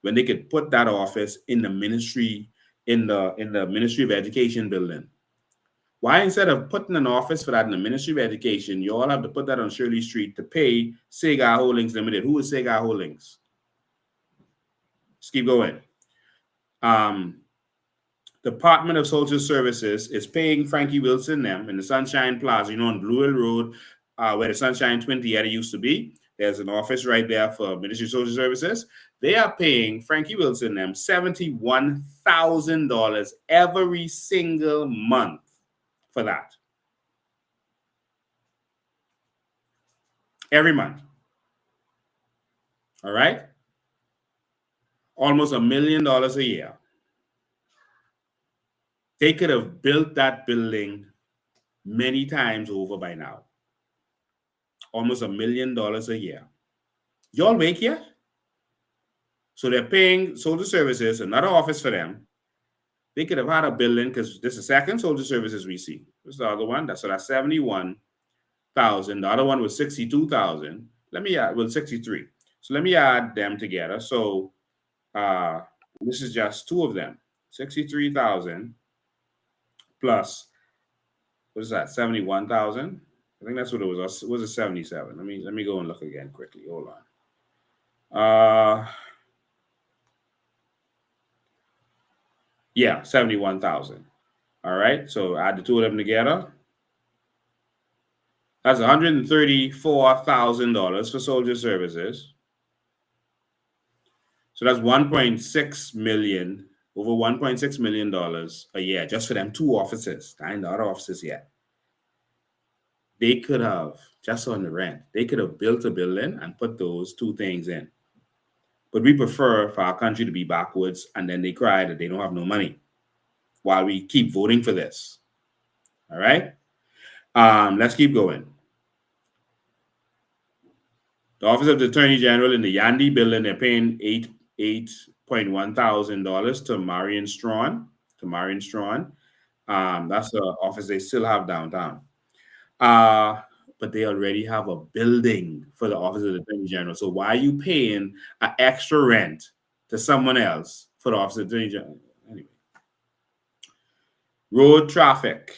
When they could put that office in the ministry, in the Ministry of Education building. Why instead of putting an office for that in the Ministry of Education, you all have to put that on Shirley Street to pay Sagar Holdings Limited? Who is Sagar Holdings? Let's keep going. Department of Social Services is paying Frankie Wilson them in the Sunshine Plaza, you know, on Blue Hill Road, where the Sunshine Twin Theater used to be. There's an office right there for Ministry of Social Services. They are paying Frankie Wilson them $71,000 every single month for that. Every month. All right? Almost $1 million a year. They could have built that building many times over by now. Almost $1 million a year. Y'all wake yet? So they're paying Social Services, another office for them. They could have had a building, because this is the second Social Services we see. This is the other one. So that's 71,000. The other one was 62,000. Let me add, well, 63. So let me add them together. So this is just two of them. 63,000 plus, what is that? 71,000. I think that's what it was. Was it 77? Let me go and look again quickly. Hold on. Yeah, 71,000. All right. So add the two of them together. That's $134,000 for soldier services. So that's 1.6 million, over $1.6 million a year just for them two offices. I ain't the other offices yet. They could have, just on the rent, they could have built a building and put those two things in. But we prefer for our country to be backwards, and then they cry that they don't have no money while we keep voting for this. All right? Let's keep going. The Office of the Attorney General in the Yandy building, they're paying $8,100 to Marion Strawn. That's the office they still have downtown. But they already have a building for the Office of the Attorney General. So why are you paying an extra rent to someone else for the Office of the Attorney General? Anyway. Road traffic.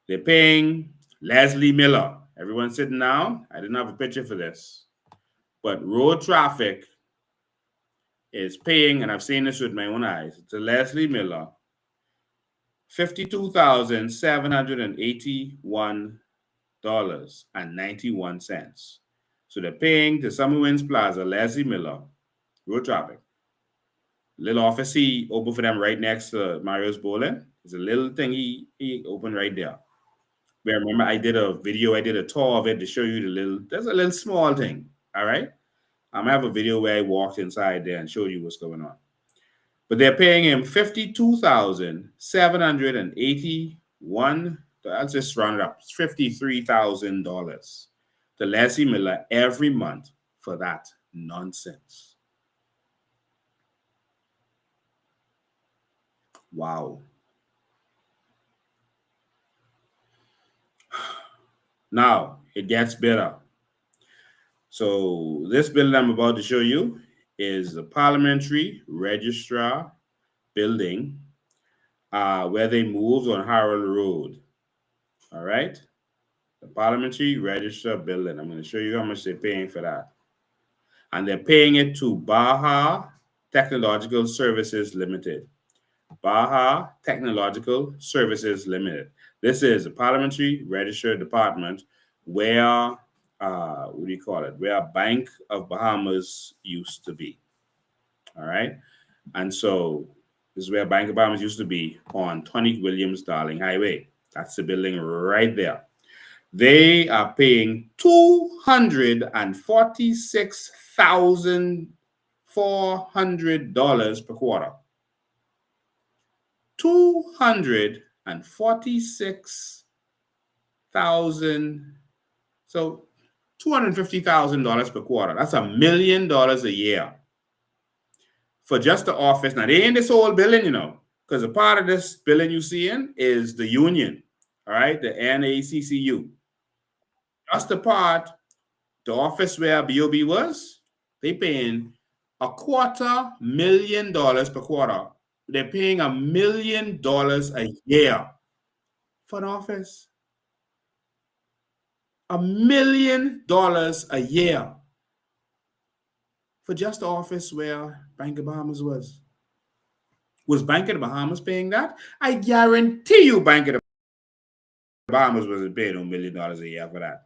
They're paying Leslie Miller. Everyone sitting down? I didn't have a picture for this. But road traffic is paying, and I've seen this with my own eyes, to Leslie Miller, $52,781.91. So they're paying to Summer Winds Plaza, Leslie Miller, road traffic, Little office he opened for them right next to Mario's Bowling. There's a little thing he opened right there. Where remember I did a video, I did a tour of it to show you the little. There's a little small thing. All right. I have a video where I walked inside there and showed you what's going on. But they're paying him $52,781. I'll just round it up. It's $53,000 to Leslie Miller every month for that nonsense. Wow. Now it gets better. So this building I'm about to show you is the Parliamentary Registrar building where they moved on Harold Road. All right. The Parliamentary Registrar building. I'm going to show you how much they're paying for that. And they're paying it to Baja Technological Services Limited. Baja Technological Services Limited. This is a Parliamentary Registrar department where, what do you call it? Where Bank of Bahamas used to be. All right. And so this is where Bank of Bahamas used to be on 20 Williams Darling Highway. That's the building right there. They are paying $246,400 per quarter. $246,000. So $250,000 per quarter. That's $1 million a year for just the office. Now they ain't this whole building, you know, because a part of this building you see in is the union. All right, the NACCU. Just the part, the office where BOB was, they paying $250,000 per quarter. They're paying $1 million a year for an office. $1 million a year for just the office where Bank of Bahamas was. Was Bank of the Bahamas paying that? I guarantee you Bank of the Bahamas wasn't paying $1 million a year for that.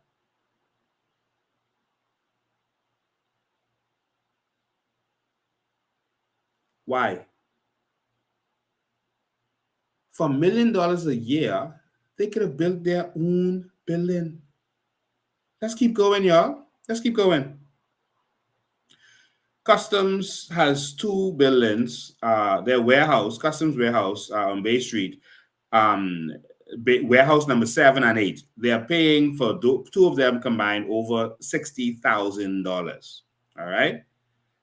Why? For $1 million a year, they could have built their own building. Let's keep going, y'all. Let's keep going. Customs has two buildings. Their warehouse, Customs warehouse on Bay Street, warehouse number 7 and 8. They are paying for two of them combined over $60,000. All right.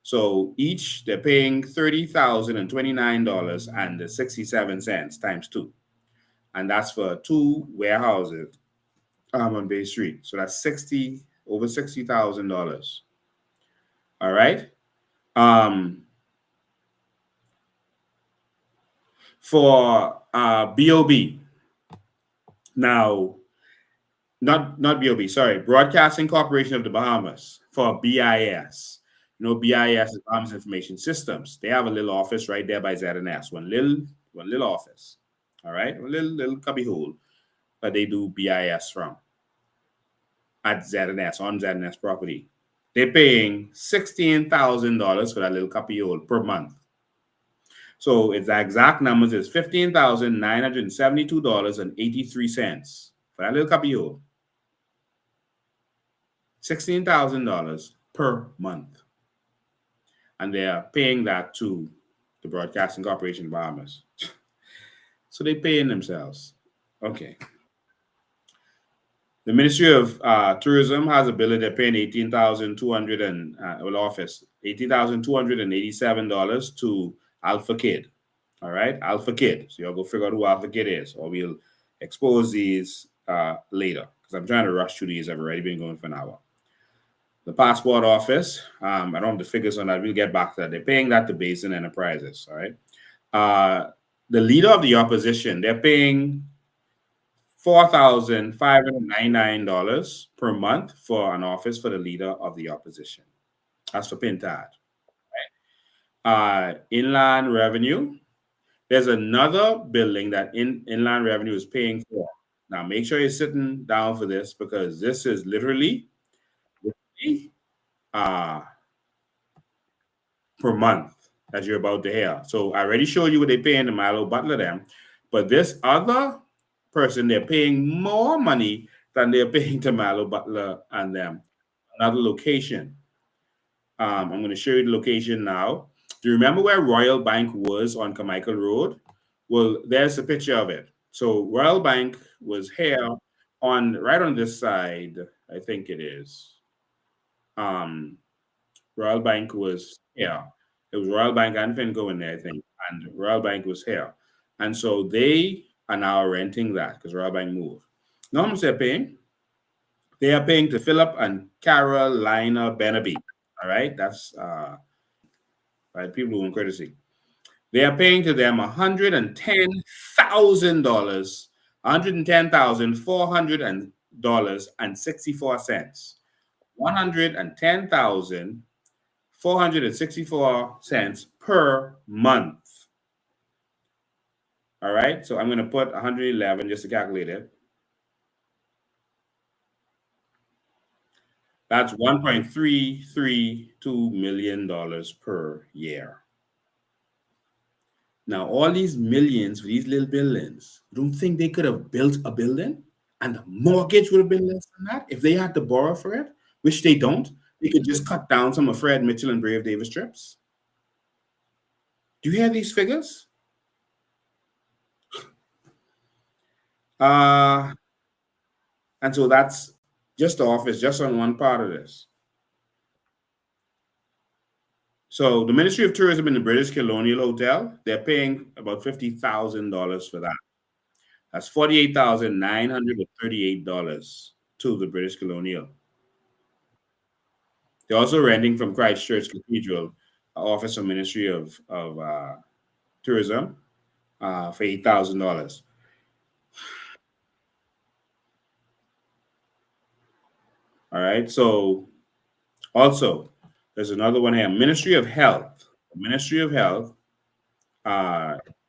So each they're paying $30,029.67 times 2, and that's for two warehouses on Bay Street. So that's over $60,000. All right. For BOB, now not BOB, sorry, Broadcasting Corporation of the Bahamas, for BIS. You know, BIS is Bahamas Information Systems. They have a little office right there by ZNS. One little office. All right, a little cubby hole, but they do BIS from at ZNS on ZNS property. They're paying $16,000 for that little cubby hole per month. So it's the exact numbers is $15,972.83 for that little cubby hole. $16,000 per month. And they are paying that to the Broadcasting Corporation of Bahamas. So they're paying themselves. Okay. The Ministry of Tourism has a bill that they're paying $18,287 to Alpha Kid. All right, Alpha Kid. So you'll go figure out who Alpha Kid is, or we'll expose these later because I'm trying to rush through these. I've already been going for an hour. The Passport Office, I don't have the figures on that. We'll get back to that. They're paying that to Basin Enterprises. All right. The Leader of the Opposition, they're paying $4,599 per month for an office for the Leader of the Opposition. That's for Pintad. Right? Inland Revenue, there's another building that Inland Revenue is paying for. Now, make sure you're sitting down for this because this is literally per month. that you're about to hear. So I already showed you what they're paying the Milo Butler them, but this other person, they're paying more money than they're paying to Milo Butler and them. Another location. I'm going to show you the location now. Do you remember where Royal Bank was on Carmichael Road? Well, there's a picture of it. So Royal Bank was here on right on this side, I think it is. Um, Royal Bank was here. It was Royal Bank and Finco in there, I think. And Royal Bank was here. And so they are now renting that because Royal Bank moved. Now how much they're paying? They are paying to Philip and Carolina Benaby. All right. That's right, people doing courtesy. They are paying to them $110,000, $110,400 and 64 cents. $110,464 per month. All right, so I'm going to put 111 just to calculate it. That's $1.332 million per year. Now, all these millions for these little buildings, you don't think they could have built a building and the mortgage would have been less than that if they had to borrow for it, which they don't? They could just cut down some of Fred Mitchell and Brave Davis trips. Do you hear these figures? And so that's just the office, just on one part of this. So the Ministry of Tourism in the British Colonial Hotel, they're paying about $50,000 for that. That's $48,938 to the British Colonial. They're also renting from Christchurch Cathedral, Office of Ministry of Tourism, for $8,000. All right. So also, there's another one here. Ministry of Health. The Ministry of Health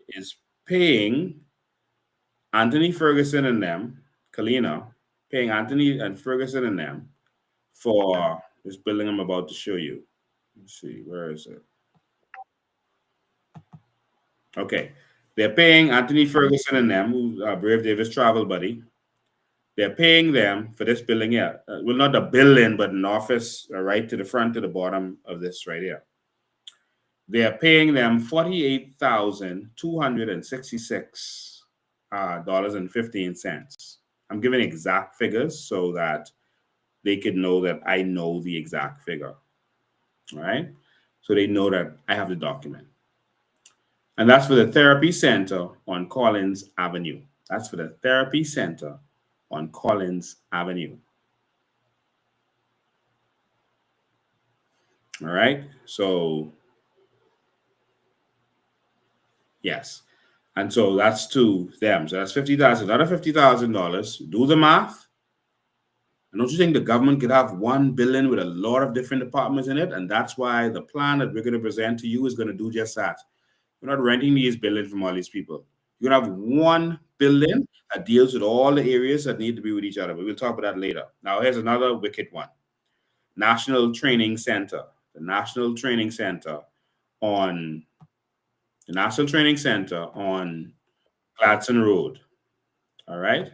is paying Anthony Ferguson and them, Kalina, paying Anthony and Ferguson and them for this building I'm about to show you. Let's see, where is it? Okay. They're paying Anthony Ferguson and them, who's Brave Davis travel buddy. They're paying them for this building here. Well, not a building, but an office right to the front to the bottom of this right here. They are paying them $48,266.15. I'm giving exact figures so that they could know that I know the exact figure. All right. So they know that I have the document. And that's for the Therapy Center on Collins Avenue. That's for the Therapy Center on Collins Avenue. All right. So, yes. And so that's to them. So that's $50,000, another $50,000. Do the math. And don't you think the government could have $1 billion with a lot of different departments in it? And that's why the plan that we're going to present to you is going to do just that. We're not renting these buildings from all these people. You're going to have $1 billion that deals with all the areas that need to be with each other. But we'll talk about that later. Now, here's another wicked one. National Training Center. The National Training Center on Gladstone Road. All right.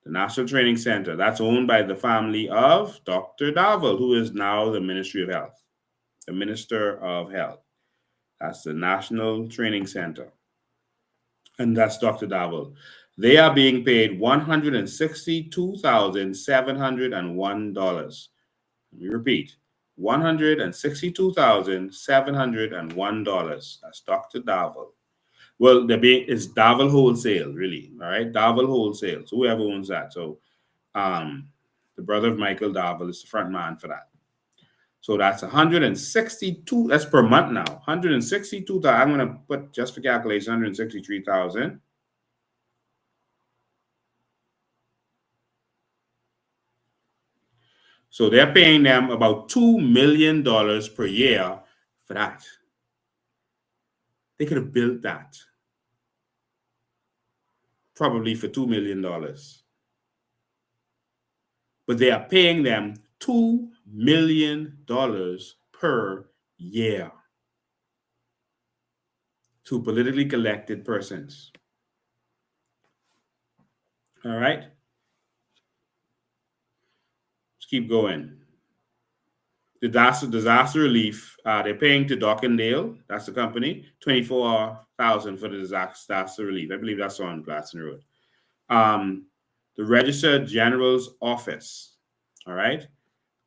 The National Training Center. That's owned by the family of Dr. Davel, who is now the Ministry of Health. The Minister of Health. That's the National Training Center. And that's Dr. Davel. They are being paid $162,701. Let me repeat. $162,701. That's Dr. Davel. Well, it's Davel Wholesale, really. All right, Davel Wholesale. So whoever owns that. So, the brother of Michael Davel is the front man for that. So that's 162. That's per month now. 162,000. I'm going to put just for calculation 163,000. So they're paying them about $2 million per year for that. They could have built that probably for $2 million. But they are paying them $2 million per year. to politically connected persons. All right. Let's keep going. Disaster relief. They're paying to Dockendale. That's the company. $24,000 for the disaster relief. I believe that's on Gladstone Road. The Register General's office. All right.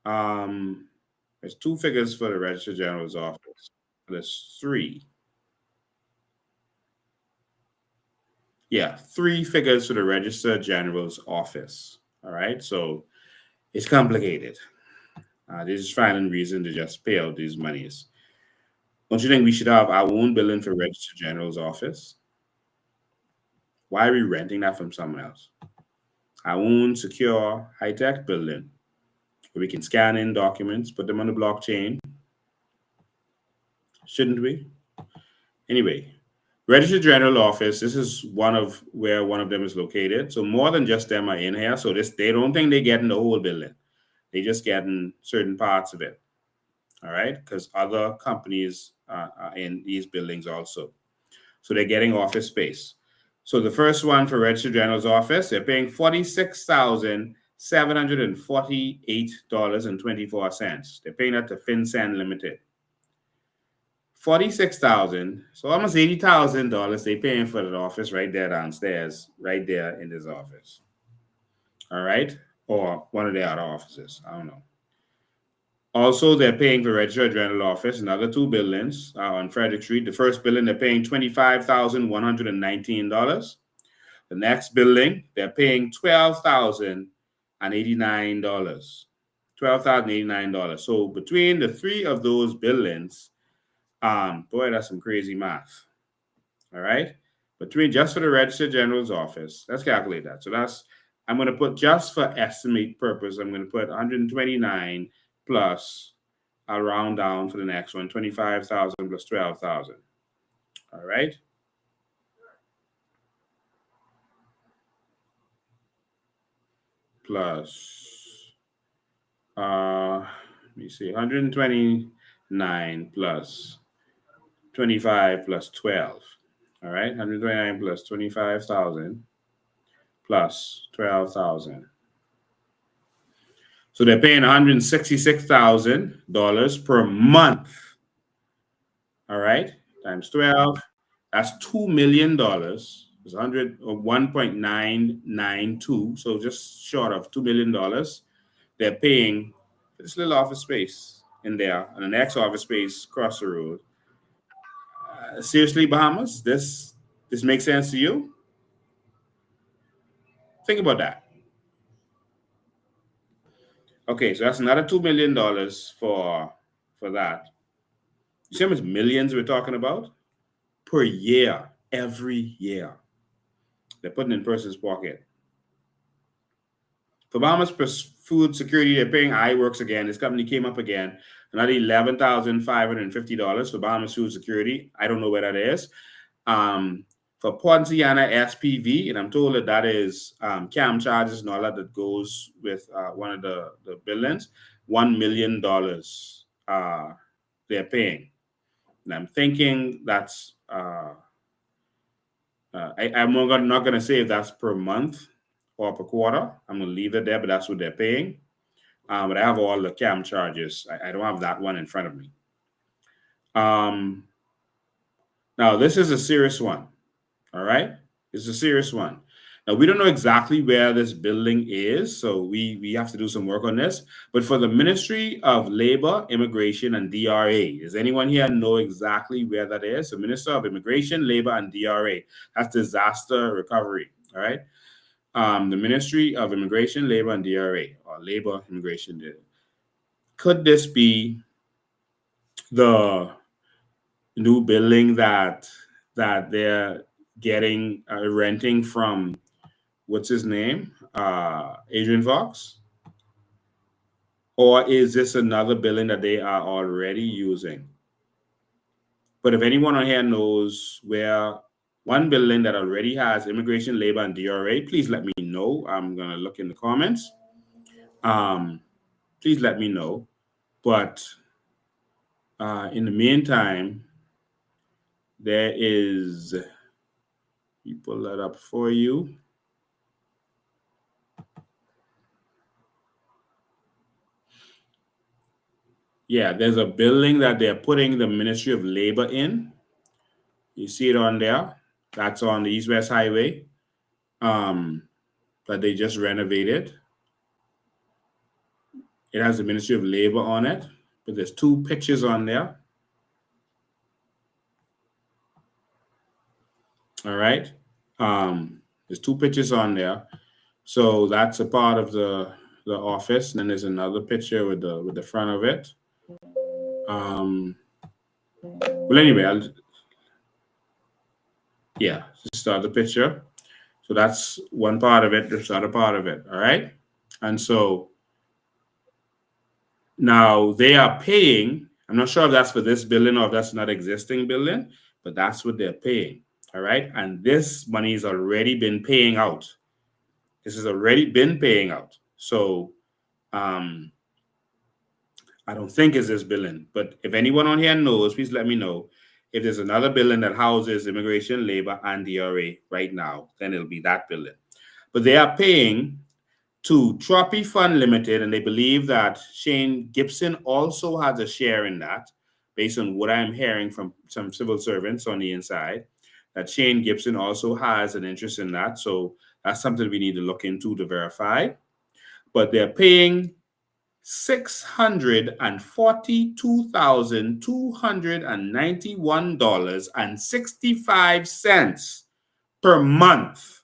There's 2 figures for the Register General's office. There's 3. Yeah, 3 figures for the Register General's office. All right. So it's complicated. They're just finding reason to just pay out these monies. Don't you think we should have our own building for Register General's office? Why are we renting that from someone else? Our own secure, high-tech building where we can scan in documents, put them on the blockchain. Shouldn't we? Anyway, Register General office, this is where one of them is located. So more than just them are in here. So they don't think they're getting the whole building. They just getting certain parts of it. All right, because other companies are in these buildings also. So they're getting office space. So the first one for Register General's office, they're paying $46,748.24. They're paying that to FinCEN Limited. $46,000, so almost $80,000 they're paying for the office right there downstairs, right there in this office. All right, or one of the other offices, I don't know. Also, they're paying for Register General office, another 2 buildings on Frederick Street. The first building, they're paying $25,119. The next building, they're paying $12,089. $12,089. So between the 3 of those buildings, boy, that's some crazy math. All right. Just for the Register General's office, let's calculate that. So I'm going to put, just for estimate purpose, I'm going to put 129 plus, I'll round down for the next one, 25,000 plus 12,000. All right. Plus, let me see, 129 plus 25 plus 12. All right, 129 plus 25,000 plus 12,000. So they're paying $166,000 per month. All right, times 12, that's $2 million. It's 1.992, so just short of $2 million. They're paying for this little office space in there, and the next office space across the road. Seriously, Bahamas, this makes sense to you? Think about that. Okay, so that's another $2 million for that. You see how much millions we're talking about? Per year, every year. They're putting in person's pocket. For Bahamas Food Security, they're paying iWorks again. This company came up again. Another $11,550 for Bahamas Food Security. I don't know where that is. For Ponciana SPV, and I'm told that is CAM charges and all that goes with one of the buildings, $1 million they're paying. And I'm thinking that's, I'm not going to say if that's per month or per quarter. I'm going to leave it there, but that's what they're paying. But I have all the CAM charges. I don't have that one in front of me. Now, this is a serious one. All right, it's a serious one. Now, we don't know exactly where this building is, so we have to do some work on this. But for the Ministry of Labor, Immigration, and DRA, does anyone here know exactly where that is? The Minister of Immigration, Labor, and DRA. That's disaster recovery. All right, the Ministry of Immigration, Labor, and DRA, or Labor, Immigration. Could this be the new building that they're getting renting from, what's his name, Adrian Fox? Or is this another building that they are already using? But if anyone on here knows where one building that already has Immigration, Labor, and DRA, please let me know. I'm going to look in the comments. Please let me know. But in the meantime, there is, you pull that up for you. Yeah, there's a building that they're putting the Ministry of Labor in. You see it on there. That's on the East-West Highway that they just renovated. It has the Ministry of Labor on it, but there's 2 pictures on there. All right. There's 2 pictures on there. So that's a part of the office. And then there's another picture with the front of it. Well, anyway, just start the picture. So that's one part of it. There's the other part of it. All right. And so now they are paying. I'm not sure if that's for this building or if that's not existing building, but that's what they're paying. All right. And this money has already been paying out. This has already been paying out. So I don't think it's this building, but if anyone on here knows, please let me know. If there's another building that houses immigration, labor, and DRA right now, then it'll be that building. But they are paying to Trophy Fund Limited, and they believe that Shane Gibson also has a share in that, based on what I'm hearing from some civil servants on the inside, that Shane Gibson also has an interest in that. So that's something we need to look into to verify. But they're paying $642,291.65 per month.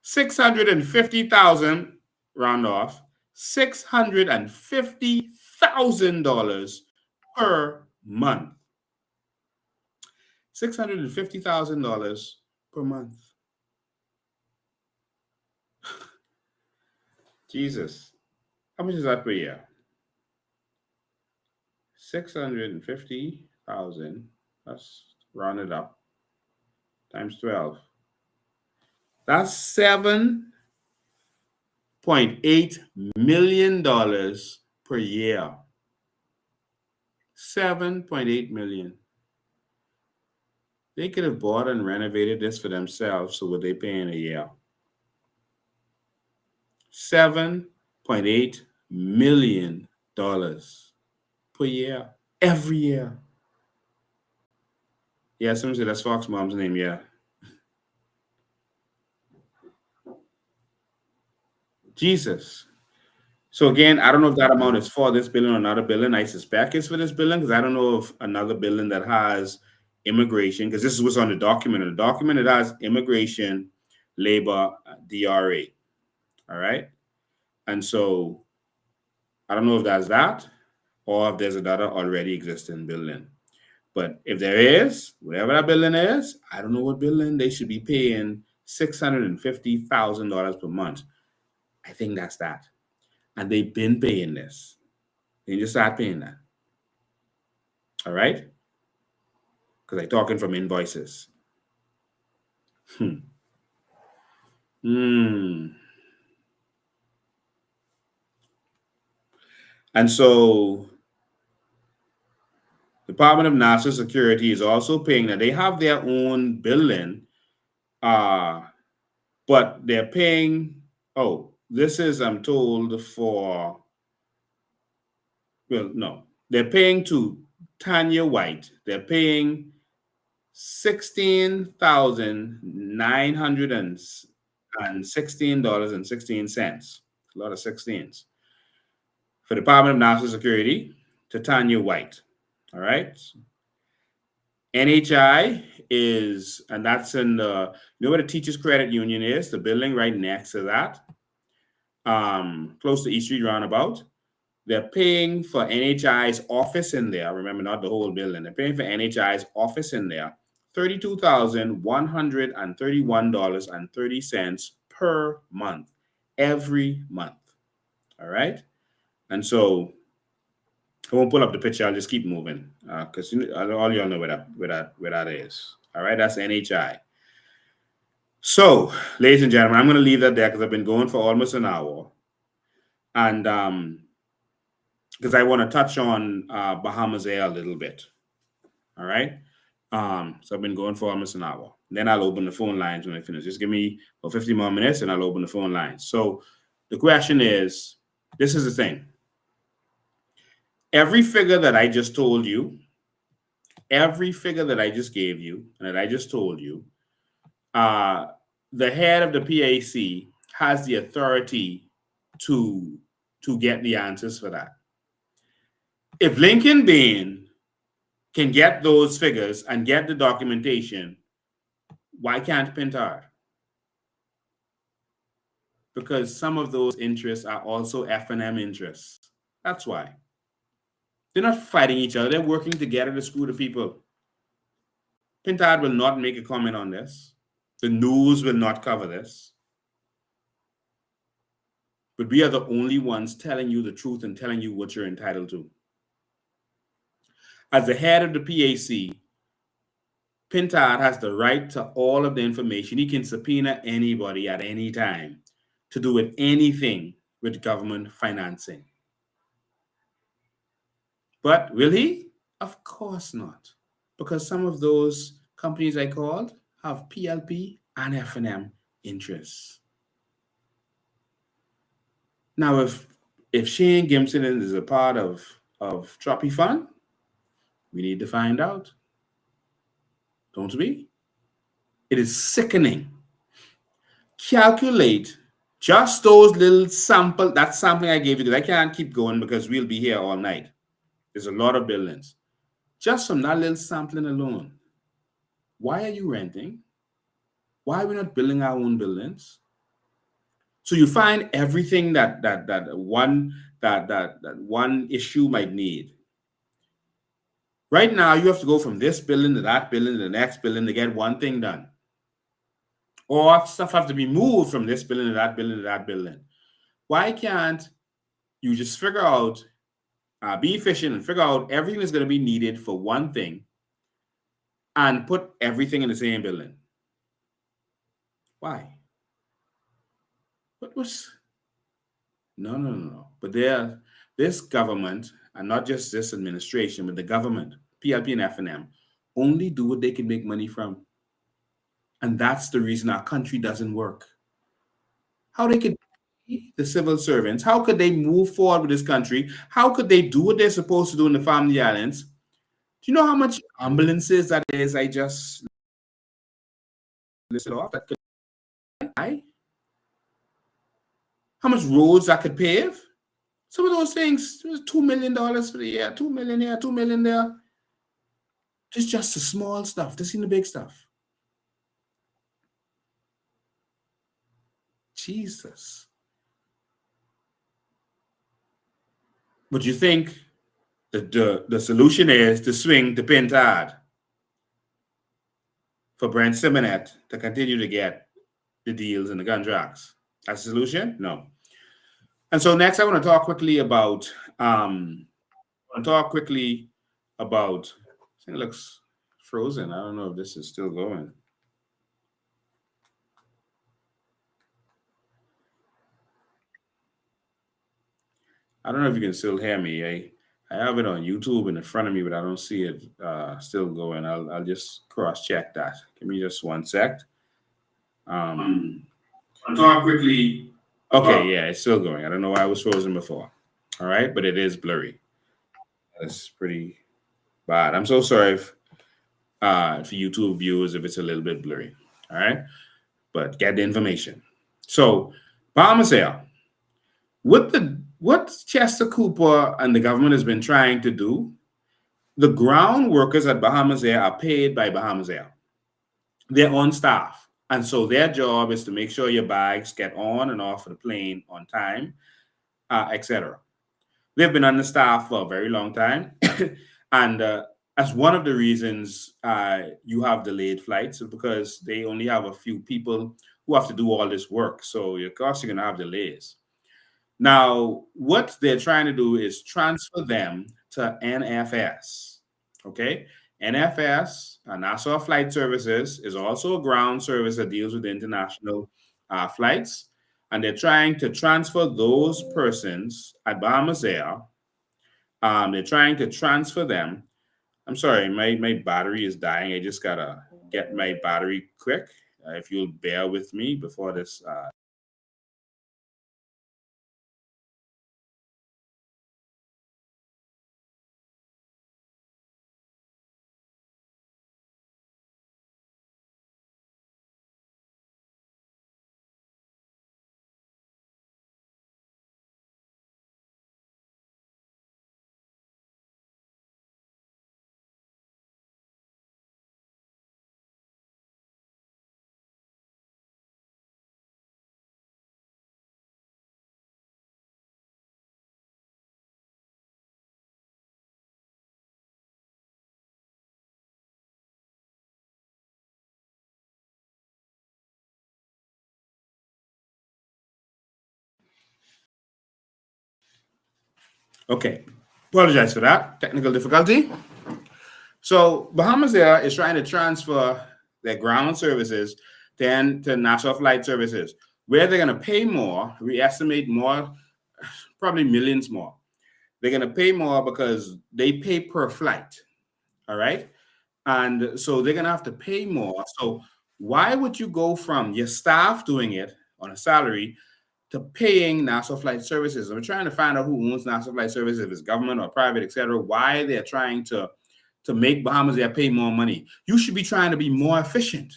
$650,000 round off, $650,000 per month. $650,000 per month. Jesus. How much is that per year? 650,000. Let's round it up. Times 12. That's $7.8 million per year. $7.8 million. They could have bought and renovated this for themselves. So what they paying a year? $7.8 million per year, every year. Yeah, someone said that's Fox Mom's name. Yeah. Jesus. So again, I don't know if that amount is for this building or another building. I suspect it's for this building because I don't know if another building that has immigration, because this is what's on the document. In the document, it has immigration, labor, DRA. All right. And so I don't know if that's that or if there's another already existing building. But if there is, whatever that building is, I don't know what building, they should be paying $650,000 per month. I think that's that. And they've been paying this. They just start paying that. All right? Because they're talking from invoices. And so Department of National Security is also paying that. They have their own building, but they're paying, this is, I'm told, for, well, no. They're paying to Tanya White. They're paying $16,916.16. A lot of 16s. For Department of National Security to Tanya White. All right. NHI is, and that's in the, you know where the Teachers Credit Union is? The building right next to that, close to East Street Roundabout. They're paying for NHI's office in there. Remember, not the whole building. They're paying for NHI's office in there, $32,131.30 per month, every month. All right. And so I won't pull up the picture. I'll just keep moving because all y'all know where that is. All right. That's NHI. So, ladies and gentlemen, I'm going to leave that there because I've been going for almost an hour. And because I want to touch on Bahamas Air a little bit. All right. So I've been going for almost an hour. Then I'll open the phone lines when I finish. Just give me 50 more minutes and I'll open the phone lines. So the question is, this is the thing. Every figure that I just told you, every figure that I just gave you and that I just told you, the head of the PAC has the authority to get the answers for that. If Lincoln Bain can get those figures and get the documentation, why can't Pintard? Because some of those interests are also F&M interests. That's why. They're not fighting each other. They're working together to screw the people. Pintard will not make a comment on this. The news will not cover this. But we are the only ones telling you the truth and telling you what you're entitled to. As the head of the PAC, Pintard has the right to all of the information. He can subpoena anybody at any time to do with anything with government financing. But will he? Of course not. Because some of those companies I called have PLP and F&M interests. Now, if Shane Gibson is a part of Troppy Fund, we need to find out. Don't we? It is sickening. Calculate just those little that sampling I gave you, because I can't keep going because we'll be here all night. There's a lot of buildings. Just from that little sampling alone, why are you renting? Why are we not building our own buildings? So you find everything that one issue might need. Right now, you have to go from this building to that building to the next building to get one thing done. Or stuff have to be moved from this building to that building to that building. Why can't you just figure out, be efficient and figure out everything that's going to be needed for one thing and put everything in the same building? Why? What was? No. But this government, and not just this administration, but the government, PLP and F&M, only do what they can make money from. And that's the reason our country doesn't work. How they could pay the civil servants, how could they move forward with this country? How could they do what they're supposed to do in the Family Islands? Do you know how much ambulances that is? I just listed off that could buy? How much roads that could pave? Some of those things, it was $2 million for the year, 2 million here, 2 million there. It's just the small stuff. This is the big stuff. Jesus. But you think that the solution is to swing to Pintard for Brent Simonet to continue to get the deals and the contracts? That's the solution? No. And so next, I want to talk quickly about. I think it looks frozen. I don't know if this is still going. I don't know if you can still hear me. I have it on YouTube in front of me, but I don't see it still going. I'll just cross-check that. Give me just one sec. I'll talk quickly. Okay, yeah, it's still going. I don't know why I was frozen before. All right, but it is blurry. That's pretty bad. I'm so sorry for YouTube viewers if it's a little bit blurry. All right, but get the information. So, Bahamasair, what Chester Cooper and the government has been trying to do, the ground workers at Bahamas Air are paid by Bahamas Air. They're on staff. And so their job is to make sure your bags get on and off of the plane on time, etc. They've been understaffed for a very long time. And as one of the reasons you have delayed flights is because they only have a few people who have to do all this work. So of course, you're going to have delays. Now, what they're trying to do is transfer them to NFS, okay? NFS, Nassau Flight Services, is also a ground service that deals with international flights. And they're trying to transfer those persons at Bahamas Air They're trying to transfer them. I'm sorry, my battery is dying. I just gotta get my battery quick. If you'll bear with me before this. Okay, apologize for that technical difficulty. So Bahamas Air is trying to transfer their ground services then to national flight services, where they're going to pay more. We estimate more, probably millions more. They're going to pay more because they pay per flight. All right. And so they're going to have to pay more. So why would you go from your staff doing it on a salary to paying national flight services? I'm trying to find out who owns national flight services, if it's government or private, etc. Why they're trying to make Bahamas Air pay more money. You should be trying to be more efficient.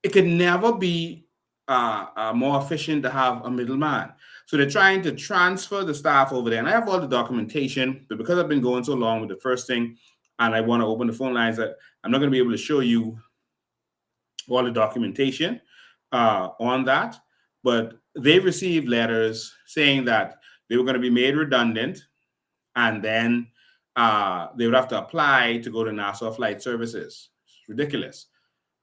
It could never be more efficient to have a middleman. So they're trying to transfer the staff over there. And I have all the documentation, but because I've been going so long with the first thing, and I want to open the phone lines, I'm not going to be able to show you all the documentation on that. But they received letters saying that they were going to be made redundant, and then they would have to apply to go to Nassau Flight Services. It's ridiculous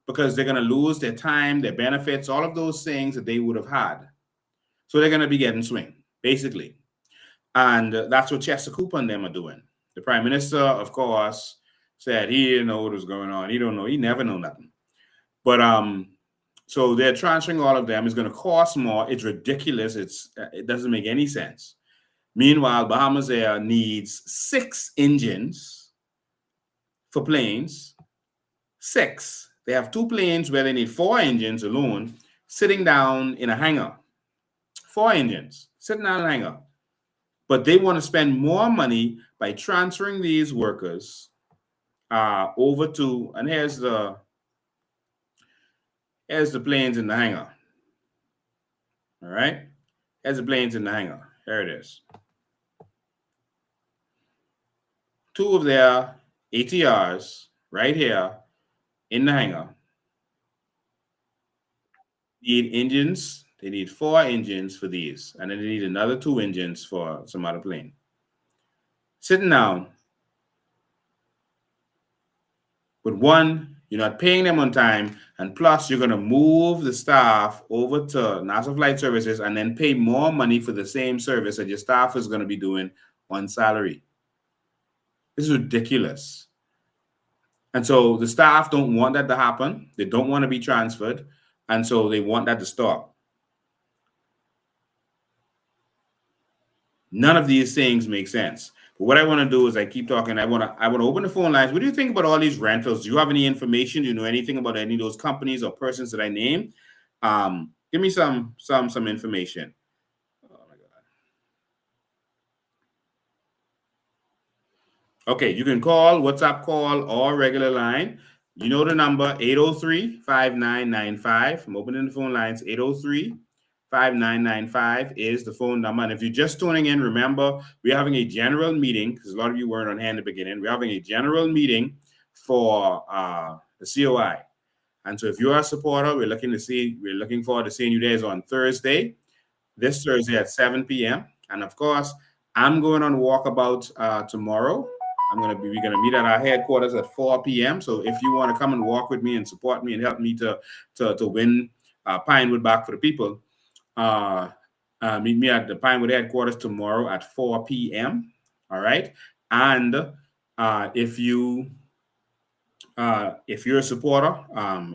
because they're going to lose their time, their benefits, all of those things that they would have had. So they're going to be getting swing, basically. And that's what Chester Cooper and them are doing. The Prime Minister, of course, said he didn't know what was going on. He don't know. He never know nothing. But so they're transferring all of them. It's going to cost more. It's ridiculous. It doesn't make any sense. Meanwhile, Bahamas Air needs 6 engines for planes. 6. They have 2 planes where they need 4 engines alone sitting down in a hangar. 4 engines sitting down in a hangar. But they want to spend more money by transferring these workers over to, and here's the planes in the hangar. All right. Here's the planes in the hangar. There it is. 2 of their ATRs right here in the hangar. Need engines. They need 4 engines for these. And then they need another 2 engines for some other plane. Sitting down. But one, you're not paying them on time. And plus, you're going to move the staff over to National Flight Services and then pay more money for the same service that your staff is going to be doing on salary. This is ridiculous. And so the staff don't want that to happen. They don't want to be transferred. And so they want that to stop. None of these things make sense. But what I want to do is I keep talking. I want to open the phone lines. What do you think about all these rentals? Do you have any information? Do you know anything about any of those companies or persons that I named? Give me some information. Oh my God. Okay, you can call, WhatsApp call, or regular line. You know the number, 803-5995. I'm opening the phone lines, 803-5995 is the phone number. And if you're just tuning in, remember, we're having a general meeting, because a lot of you weren't on hand at the beginning. We're having a general meeting for the COI. And so if you are a supporter, we're looking forward to seeing you there on Thursday, this Thursday at 7 p.m. And of course, I'm going on walkabout tomorrow. We're going to meet at our headquarters at 4 p.m. So if you want to come and walk with me and support me and help me to win Pinewood back for the people, meet me at the Pinewood headquarters tomorrow at 4 p.m. All right. And if you're a supporter,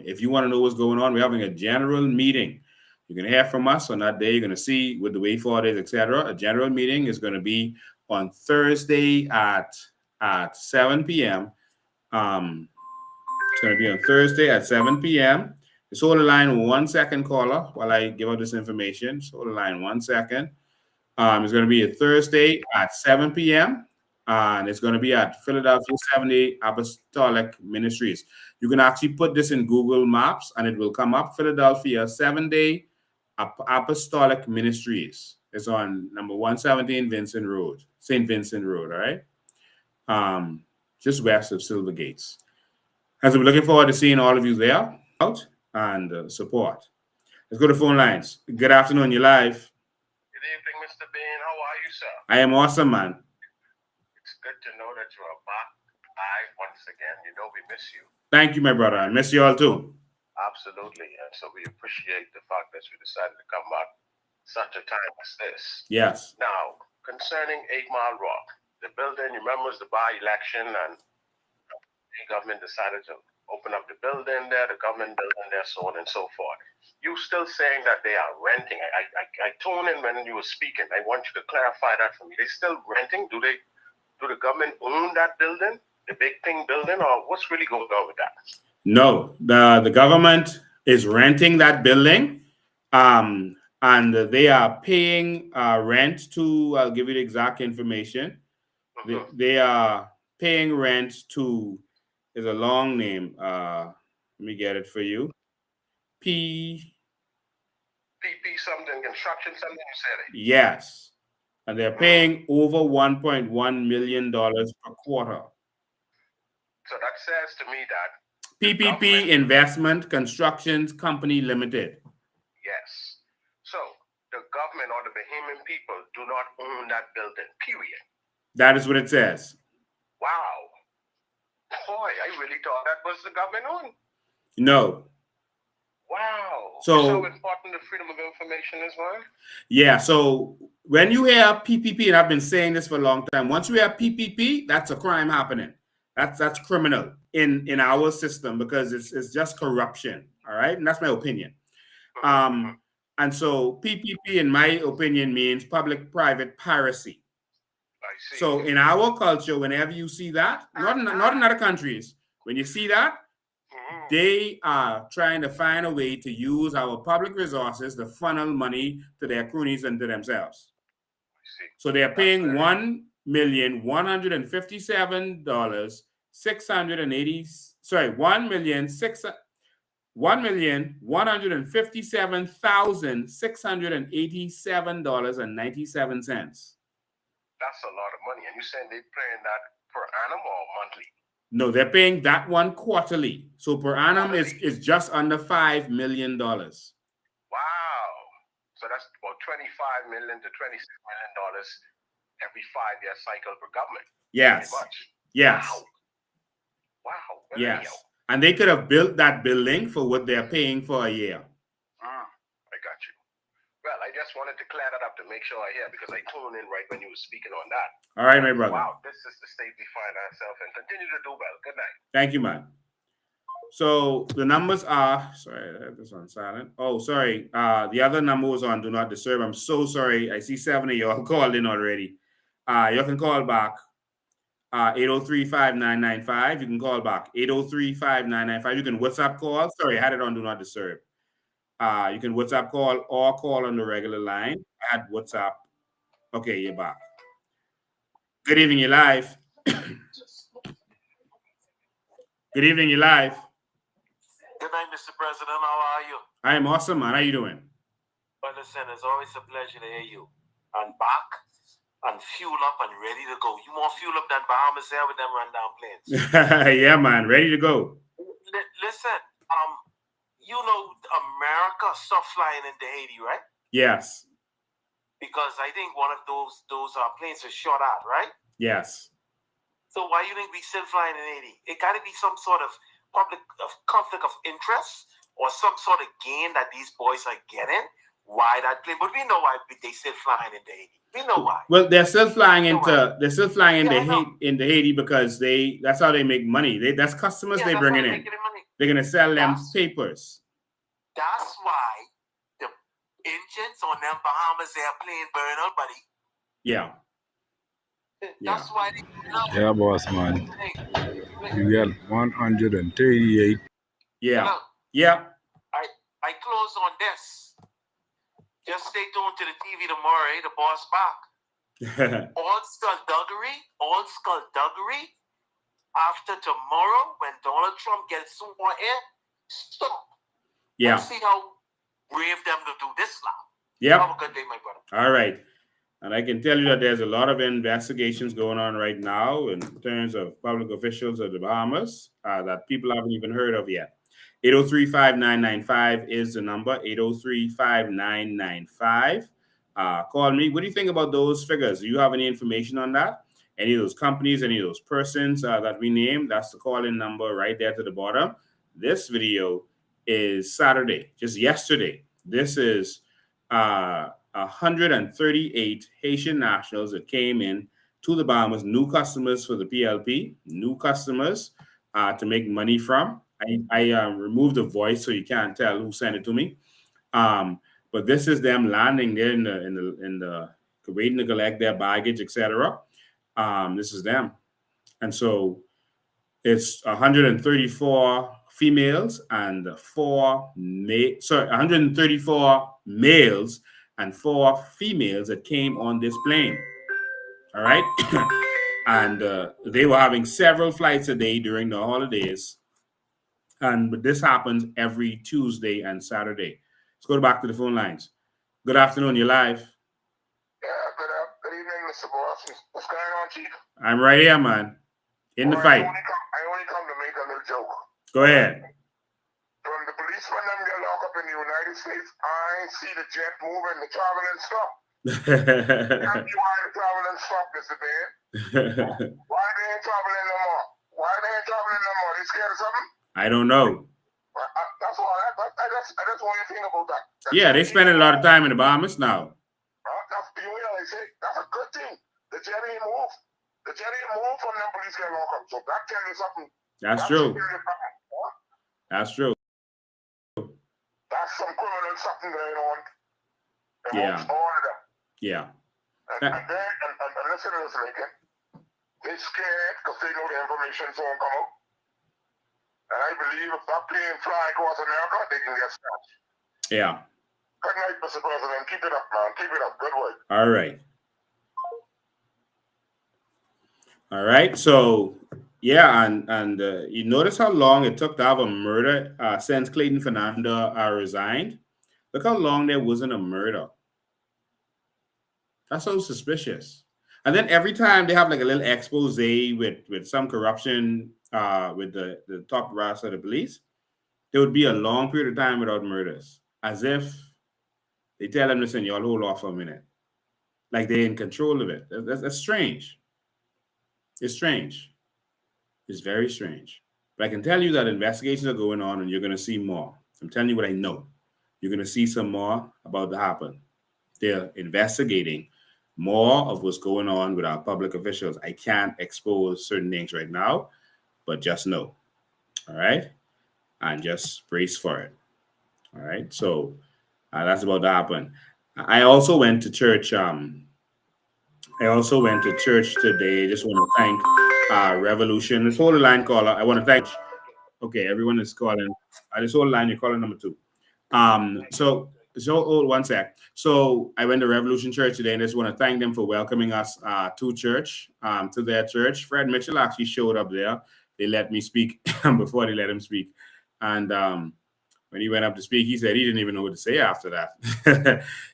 if you want to know what's going on, we're having a general meeting. You're going to hear from us on that day. You're going to see what the way forward is, etc. A general meeting is going to be on Thursday at 7 p.m. It's going to be on Thursday at 7 p.m. Just hold the line 1 second, caller, while I give out this information. Just hold the line 1 second. It's going to be a Thursday at 7 p.m. And it's going to be at Philadelphia 70 Apostolic Ministries. You can actually put this in Google Maps and it will come up. Philadelphia 7-Day Apostolic Ministries. It's on number 117 Vincent Road, St. Vincent Road, all right? Just west of Silver Gates. And so we're looking forward to seeing all of you there out and support. Let's go to phone lines. Good afternoon, you're live. Good evening, Mr. Bean. How are you, sir? I am awesome, man. It's good to know that you are back live once again. You know we miss you. Thank you, my brother. I miss you all too. Absolutely. And so we appreciate the fact that you decided to come back such a time as this. Yes. Now, concerning 8 Mile Rock, the building, you remember, was the by-election and the government decided to open up the building there, the government building there, so on and so forth. You still saying that they are renting. I tuned in when you were speaking. I want you to clarify that for me. They still renting? Do the government own that building, the big pink building, or what's really going on with that? No, the government is renting that building, and they are paying rent to. I'll give you the exact information. Mm-hmm. They are paying rent to. Is a long name. Let me get it for you. PP something, construction something, you said it. Yes, and they're paying over $1.1 million per quarter. So that says to me that PPP Investment Constructions Company Limited. Yes. So the government or the Bahamian people do not own that building, period. That is what it says. Wow. Boy, I really thought that was the government owned. No. Wow. So important the freedom of information is, man. Yeah. So when you hear PPP, and I've been saying this for a long time, once you hear PPP, that's a crime happening. That's criminal in our system because it's just corruption. All right, and that's my opinion. And so PPP, in my opinion, means public-private piracy. I see. So in our culture, whenever you see that, not in other countries, when you see that, they are trying to find a way to use our public resources to funnel money to their cronies and to themselves. So they are paying $1,157,687.97. That's a lot of money. And you're saying they're paying that per annum or monthly? No, they're paying that one quarterly. So per annum is just under $5 million. Wow. So that's about $25 million to $26 million every 5-year cycle for government. Yes. Pretty much. Yes. Wow. Yes. And they could have built that building for what they're paying for a year. I got you. Well, I just wanted to clear that up to make sure I hear because I tuned in right when you were speaking on that. All right, my brother. Wow, this is the state we find ourselves in. Continue to do well. Good night. Thank you, man. So the numbers are, sorry, I have this on silent. Oh, sorry. The other number was on Do Not Disturb. I'm so sorry. I see 7 of y'all called in already. You can call back 803-5995. You can call back 803-5995. You can WhatsApp call. Sorry, I had it on Do Not Disturb. You can WhatsApp call or call on the regular line. I had WhatsApp. Okay, you're back. Good evening, you're live. Good evening, you're live. Good night, Mr. President. How are you? I am awesome, man. How you doing? Well, listen, it's always a pleasure to hear you. And back and fuel up and ready to go. You more fuel up than Bahamas Air with them rundown planes. Yeah, man. Ready to go. Listen, you know America stopped flying into Haiti, right? Yes. Because I think one of those planes was shot at, right? Yes. So why you think we still flying in Haiti? It got to be some sort of conflict of interest or some sort of gain that these boys are getting. Why that plane? But we know why they still flying into Haiti. We know why. Well, they're still flying into Haiti because that's how they make money. That's customers they bringing in. They're gonna sell them papers. That's why the engines on them Bahamas airplane burn out, buddy. Yeah. That's why they Yeah, boss man. You get 138. Yeah. look, Yeah. I close on this. Just stay tuned to the TV tomorrow, the boss back. All skullduggery after tomorrow when Donald Trump gets sworn in, stop. Yeah. Let's see how brave them to do this now. Yeah. Have a good day, my brother. All right. And I can tell you that there's a lot of investigations going on right now in terms of public officials of the Bahamas that people haven't even heard of yet. 803-5995 is the number, 803-5995. Call me. What do you think about those figures? Do you have any information on that? Any of those companies, any of those persons that we named? That's the call-in number right there to the bottom. This video is Saturday, just yesterday. This is 138 Haitian nationals that came in to the Bahamas, new customers for the PLP, new customers to make money from. I removed the voice so you can't tell who sent it to me. But this is them landing there in the waiting to collect their baggage, etc. This is them, and so it's 134 females and 134 males and 4 females that came on this plane. All right. And they were having several flights a day during the holidays. And this happens every Tuesday and Saturday. Let's go back to the phone lines. Good afternoon. You're live. Yeah, good evening, Mr. Boss. What's going on, Chief? I'm right here, man. In the fight. I only come to make a little joke. Go ahead. From the policemen them get locked up in the United States, I see the jet moving, the traveling stop. Tell me why the traveling stop, Mr. Ben. Why they ain't traveling no more? They scared of something? I don't know. That's all. I just want you to think about that. Yeah, they spending a lot of time in the Bahamas now. That's the way I say. That's a good thing. The jet ain't moved. The jet ain't moved from them police get locked up. So that tells you something. That's true. That's true. That's some criminal something going on. Yeah. All of them. Yeah. And listen to this, Lincoln. They scared because they know the information won't come out. And I believe if that plane fly across America, they can get stopped. Yeah. Good night, Mr. President. Keep it up, man. Keep it up. Good work. All right. All right. So, yeah, and you notice how long it took to have a murder since Clayton Fernando resigned? Look how long there wasn't a murder. That's so suspicious. And then every time they have like a little expose with some corruption with the top brass of the police, there would be a long period of time without murders. As if they tell them, listen, y'all hold off for a minute. Like they're in control of it. That's strange. It's strange. It's very strange. But I can tell you that investigations are going on and you're going to see more. I'm telling you what I know. You're going to see some more about to happen. They're investigating more of what's going on with our public officials. I can't expose certain things right now, but just know. All right? And just brace for it. All right? So that's about to happen. I also went to church. I also went to church today. Just want to thank Revolution. Let's hold the line, caller. I want to thank. Okay, everyone is calling. I just hold the line. You're calling number 2. So hold one sec. So I went to Revolution Church today, and I just want to thank them for welcoming us to church, to their church. Fred Mitchell actually showed up there. They let me speak before they let him speak. And when he went up to speak, he said he didn't even know what to say after that.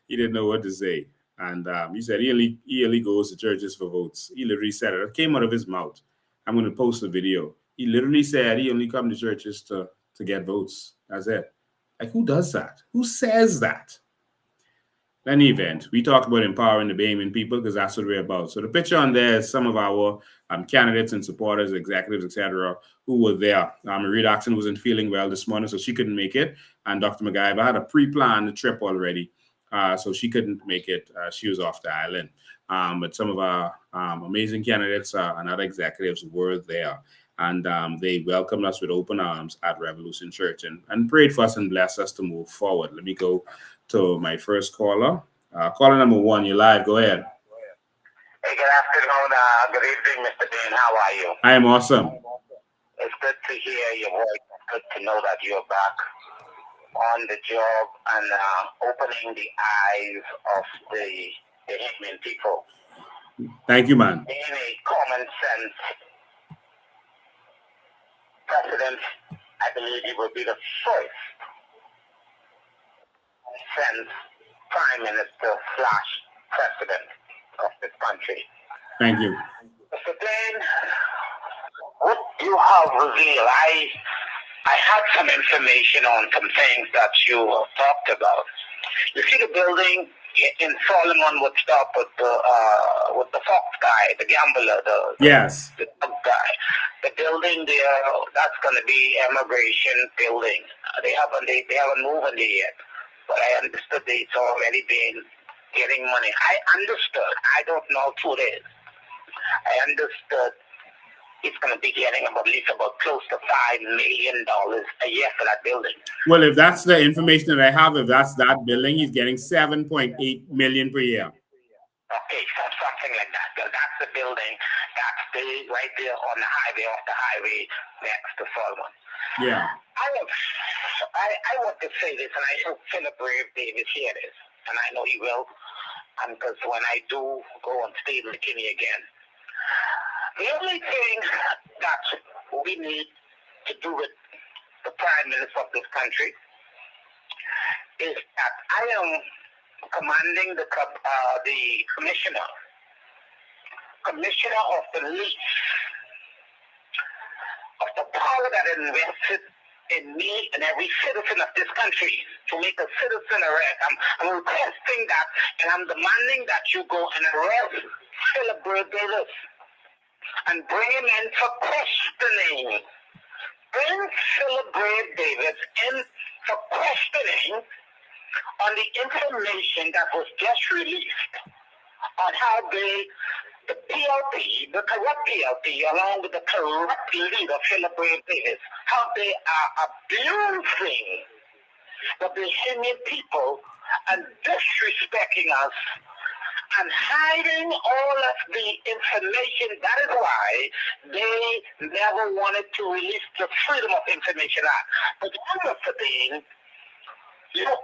He didn't know what to say. And he said he only goes to churches for votes. He literally said it. It came out of his mouth. I'm going to post the video. He literally said he only comes to churches to get votes. That's it. Like, who does that? Who says that? In any event, we talk about empowering the Bahamian people because that's what we're about. So the picture on there is some of our candidates and supporters, executives, etc., who were there. Marie Daxon wasn't feeling well this morning, so she couldn't make it. And Dr. McGyver had a pre-planned trip already, so she couldn't make it. She was off the island. But some of our amazing candidates and other executives were there. And they welcomed us with open arms at Revolution Church and prayed for us and blessed us to move forward. Let me go to my first caller. Caller number 1, you're live. Go ahead. Hey, good afternoon. Good evening, Mr. Dean. How are you? I am awesome. It's good to hear your voice. It's good to know that you're back on the job and opening the eyes of the Bahamian people. Thank you, man. Being a common sense president, I believe you will be the first sense prime minister / president of this country. Thank you. Mr. Dean, what you have revealed, I had some information on some things that you have talked about. You see the building in Solomon would stop with the fox guy, the gambler, Yes. the dog guy. The building there, that's going to be immigration building. They haven't moved in there yet, but I understood it's already been getting money. I understood. I don't know who it is. I understood it's going to be getting at least about close to $5 million a year for that building. Well, if that's the information that I have, if that's that building, he's getting $7.8 million per year. Okay, something like that. That's the building that's right there on the highway, off the highway next to Solomon. Yeah. I want to say this, and I hope Philip Brave Davis hear this, and I know he will, and because when I do go on Steve McKinney again, the only thing that we need to do with the Prime Minister of this country is that I am commanding the commissioner of the lease of the power that invested in me and every citizen of this country to make a citizen arrest. I'm requesting that, and I'm demanding that you go and arrest Philip Davis and bring him in for questioning. Bring Philip Davis in for questioning on the information that was just released on how the PLP, the corrupt PLP, along with the corrupt leader, Philip Davis, how they are abusing the Bahamian people and disrespecting us and hiding all of the information. That is why they never wanted to release the Freedom of Information Act. But one of the things, if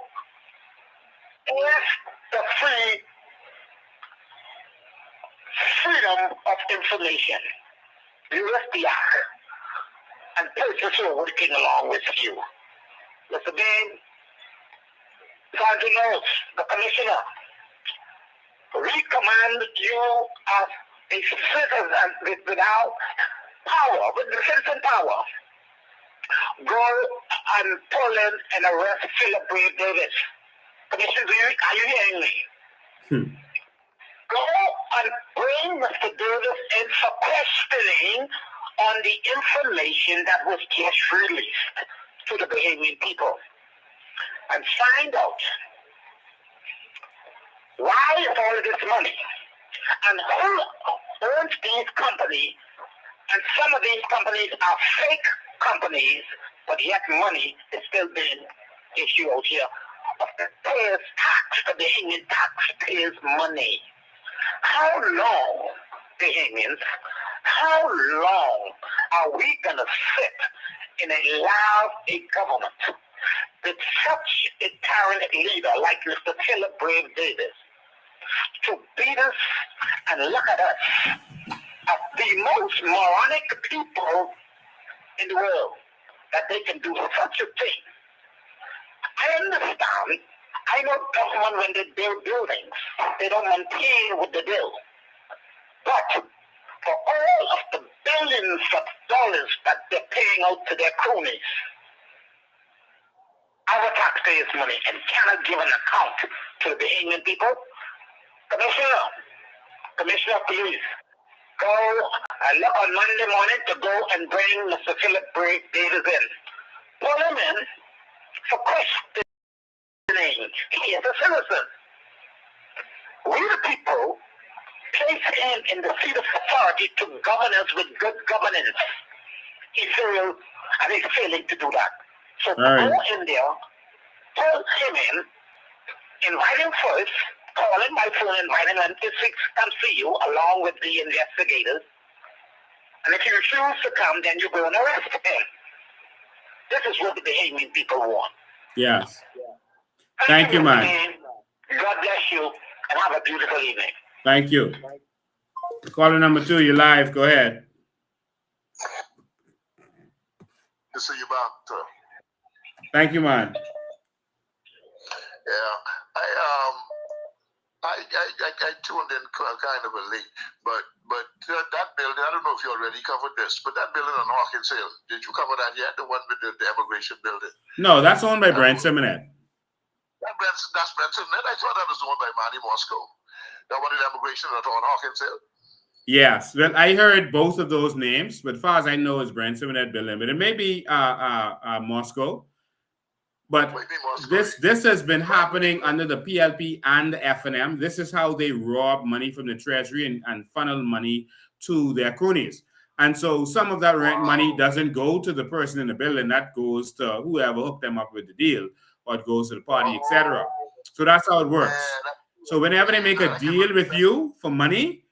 the freedom of information, you left the act, and persons who are working along with you. Mr. Bain, Sergeant Rose, the commissioner, we command you as a citizen without power, with the citizen power, go and pull in and arrest Philip Davis. Commissioner, are you hearing me? Go and bring Mr. Davis in for questioning on the information that was just released to the Bahamian people, and find out why is all of this money, and who owns these companies, and some of these companies are fake companies, but yet money is still being issued out here of the payers' tax, the Bahamian taxpayers' money. How long, Bahamians, how long are we going to sit in a government with such a tyrant leader like Mr. Philip Davis to beat us and look at us as the most moronic people in the world, that they can do such a thing? I understand. I know government, when they build buildings, they don't maintain with the bill. But for all of the billions of dollars that they're paying out to their cronies, our taxpayers' money, and cannot give an account to the Bahamian people, Commissioner, please go and look on Monday morning to go and bring Mr. Philip Davis in. Pull him in for questioning. He is a citizen. We the people place him in the seat of authority to govern us with good governance. He's failing to do that. So go in there, pull him in, invite him first, call him by phone, invite him, and if he comes to you along with the investigators, and if you refuse to come, then you go and arrest him. This is what the Bahamian people want. Yes. Thank you, man. God bless you, and have a beautiful evening. Thank you. Caller number 2, you're live. Go ahead. To see you back. Thank you, man. Yeah, I tuned in kind of a late, but that building, I don't know if you already covered this, but that building on Hawkins Hill, did you cover that yet? The one with the immigration building? No, that's owned by Brent Simonet. That's Brent Simonet. I thought that was owned by Rodney Moncur. That one in immigration on Hawkins Hill. Yes, well, I heard both of those names, but as far as I know, it's Brent Simonet building, but it may be Moscow. But this has been happening under the PLP and the FNM. This is how they rob money from the treasury and funnel money to their cronies. And so some of that rent money doesn't go to the person in the building. That goes to whoever hooked them up with the deal, or it goes to the party, etc. So that's how it works. So whenever they make a deal with you for money,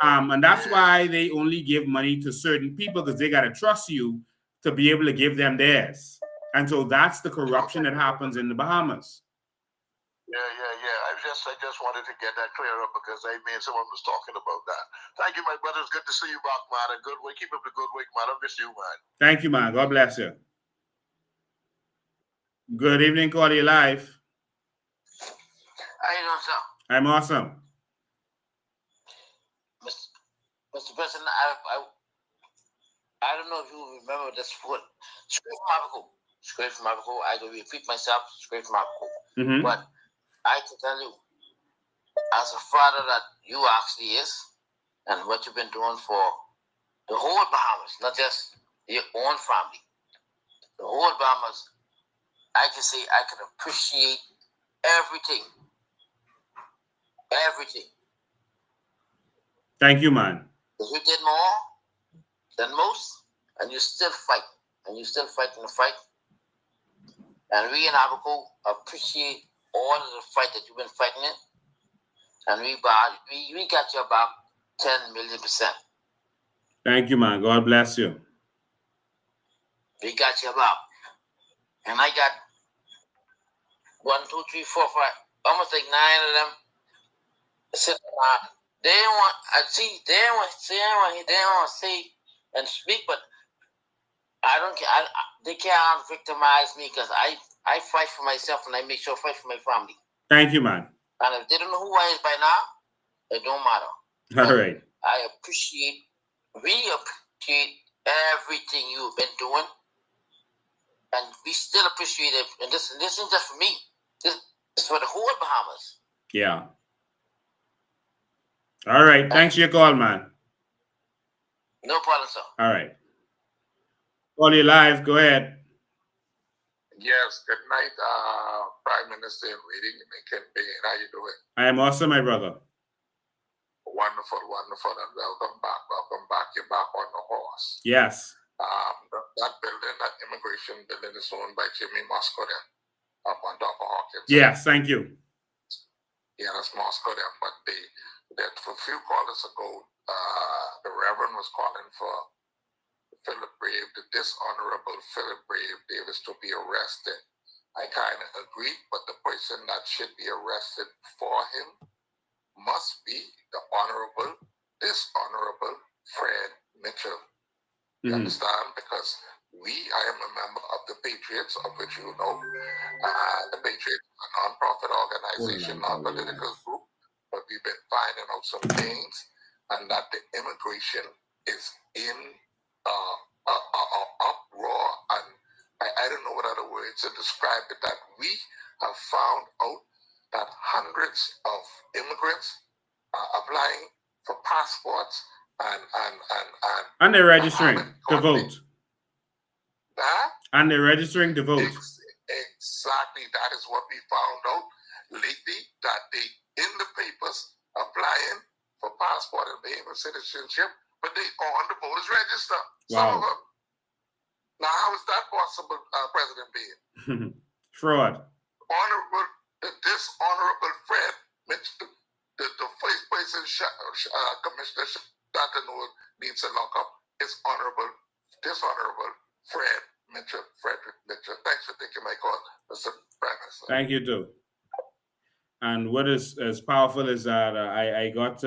and that's why they only give money to certain people, because they got to trust you to be able to give them theirs. And so that's the corruption that happens in the Bahamas. Yeah. I just wanted to get that clear up because someone was talking about that. Thank you, my brother. It's good to see you back, man. And good work. Keep up the good work, man. I miss you, man. Thank you, man. God bless you. Good evening, Cordy Live. How you doing, sir? I'm awesome. Mr. President, I don't know if you remember this foot. Straight from Abaco. I will repeat myself, straight from Abaco. But I can tell you, as a father that you actually is, and what you've been doing for the whole Bahamas, not just your own family, the whole Bahamas, I can say I can appreciate everything. Everything. Thank you, man. Because you did more than most, and you still fight. And you still fighting the fight. And we in Abaco appreciate all of the fight that you've been fighting it. And we got your back 10 million%. Thank you, man. God bless you. We got your back. And I got 1, 2, 3, 4, 5, almost like 9 of them sitting around. They don't want to say and speak, but I don't care. They can't victimize me because I fight for myself and I make sure I fight for my family. Thank you, man. And if they don't know who I is by now, it don't matter. All right. We appreciate everything you've been doing. And we still appreciate it. And this isn't just for me. This is for the whole Bahamas. Yeah. All right. Thanks for your call, man. No problem, sir. All right. Call you live. Go ahead. Yes. Good night, Prime Minister in waiting. How you doing? I am awesome, my brother. Wonderful, and welcome back. You're back on the horse. Yes. That building, that immigration building, is owned by Jimmy Moscow up on top of Hawkins. Yes, thank you. Yeah, that's Moscow but a few callers ago, the Reverend was calling for Philip Brave, the dishonorable Philip Brave Davis, to be arrested. I kind of agree, but the person that should be arrested for him must be the honorable, dishonorable Fred Mitchell. You understand? Because I am a member of the Patriots, of which you know. The Patriots is a non-profit organization, non-political group, but we've been finding out some things, and that the immigration is in uproar, and I don't know what other words to describe it, that we have found out that hundreds of immigrants are applying for passports and they're registering to vote. And they're registering to vote. Exactly. That is what we found out lately, that they in the papers applying for passport and Bahamas citizenship, but they on the voters register. Some of them. Now, how is that possible, President Bean? Fraud. The dishonorable Fred the Vice President Commissioner Chantanul needs to lock up is dishonorable Fred Mitchell, Frederick Mitchell. Thanks for taking my call, Mr. Prime Minister. Thank you too. And what is as powerful is that I went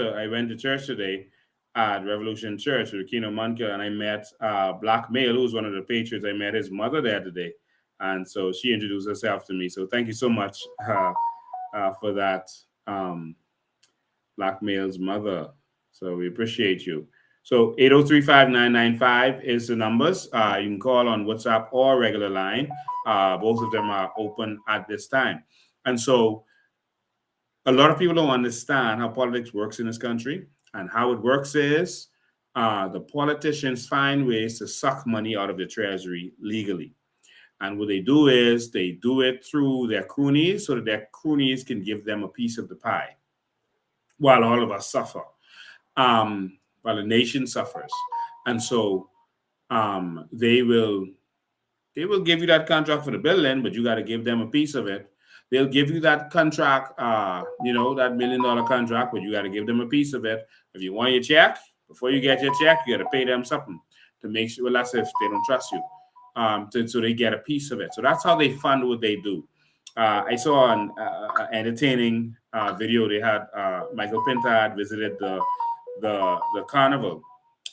to church today at Revolution Church with Rodney Moncur, and I met Black Male, who's one of the patriots. I met his mother there today, and so she introduced herself to me. So thank you so much for that, Black Male's mother. So we appreciate you. So 803-5995 is the numbers. You can call on WhatsApp or regular line. Both of them are open at this time. And so a lot of people don't understand how politics works in this country. And how it works is the politicians find ways to suck money out of the treasury legally. And what they do is they do it through their cronies so that their cronies can give them a piece of the pie while all of us suffer, while the nation suffers. And so they will give you that contract for the building, but you got to give them a piece of it. They'll give you that contract, that $1 million contract, but you got to give them a piece of it. If you want your check, before you get your check, you got to pay them something to make sure, well, that's if they don't trust you, so they get a piece of it. So that's how they fund what they do. I saw an entertaining video. They had Michael Pinta had visited the carnival,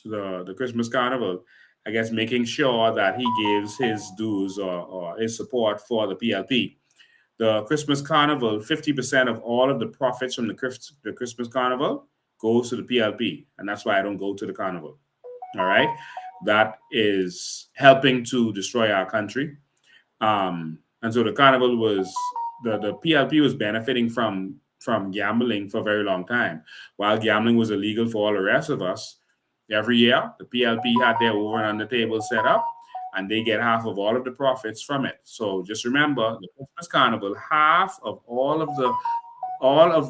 the Christmas carnival, I guess, making sure that he gives his dues or his support for the PLP. The Christmas carnival, 50% of all of the profits from the Christmas carnival goes to the PLP. And that's why I don't go to the carnival. All right. That is helping to destroy our country. And so the carnival was, the PLP was benefiting from gambling for a very long time. While gambling was illegal for all the rest of us, every year, the PLP had their over and under table set up, and they get half of all of the profits from it. So just remember, the Christmas carnival, half of all of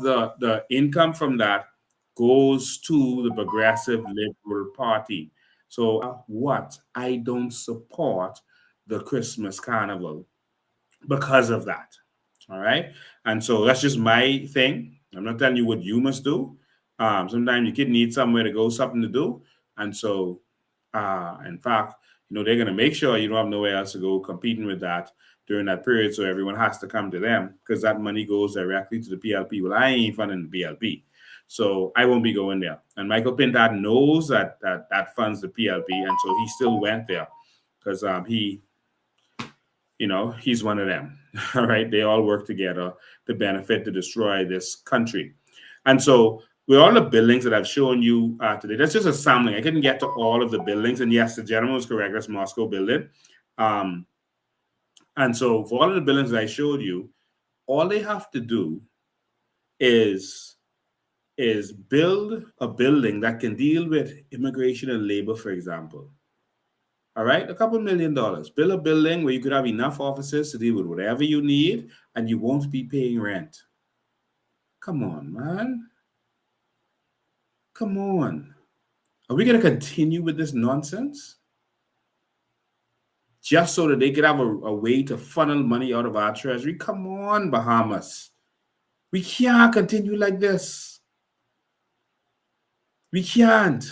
the income from that goes to the Progressive Liberal Party. So what? I don't support the Christmas carnival because of that. All right. And so that's just my thing. I'm not telling you what you must do. Sometimes your kid needs somewhere to go, something to do. And so, in fact, they're going to make sure you don't have nowhere else to go competing with that during that period. So everyone has to come to them because that money goes directly to the PLP. Well, I ain't funding the PLP, so I won't be going there. And Michael Pinta knows that funds the PLP. And so he still went there because he's one of them. All right. They all work together to benefit, to destroy this country. And so with all the buildings that I've shown you today, that's just a sampling. I couldn't get to all of the buildings. And yes, the gentleman was correct. That's Moscow building. And so for all of the buildings that I showed you, all they have to do is build a building that can deal with immigration and labor, for example. All right, a couple $1 million. Build a building where you could have enough officers to deal with whatever you need, and you won't be paying rent. Come on, man. Come on. Are we going to continue with this nonsense? Just so that they could have a way to funnel money out of our treasury? Come on, Bahamas. We can't continue like this. We can't.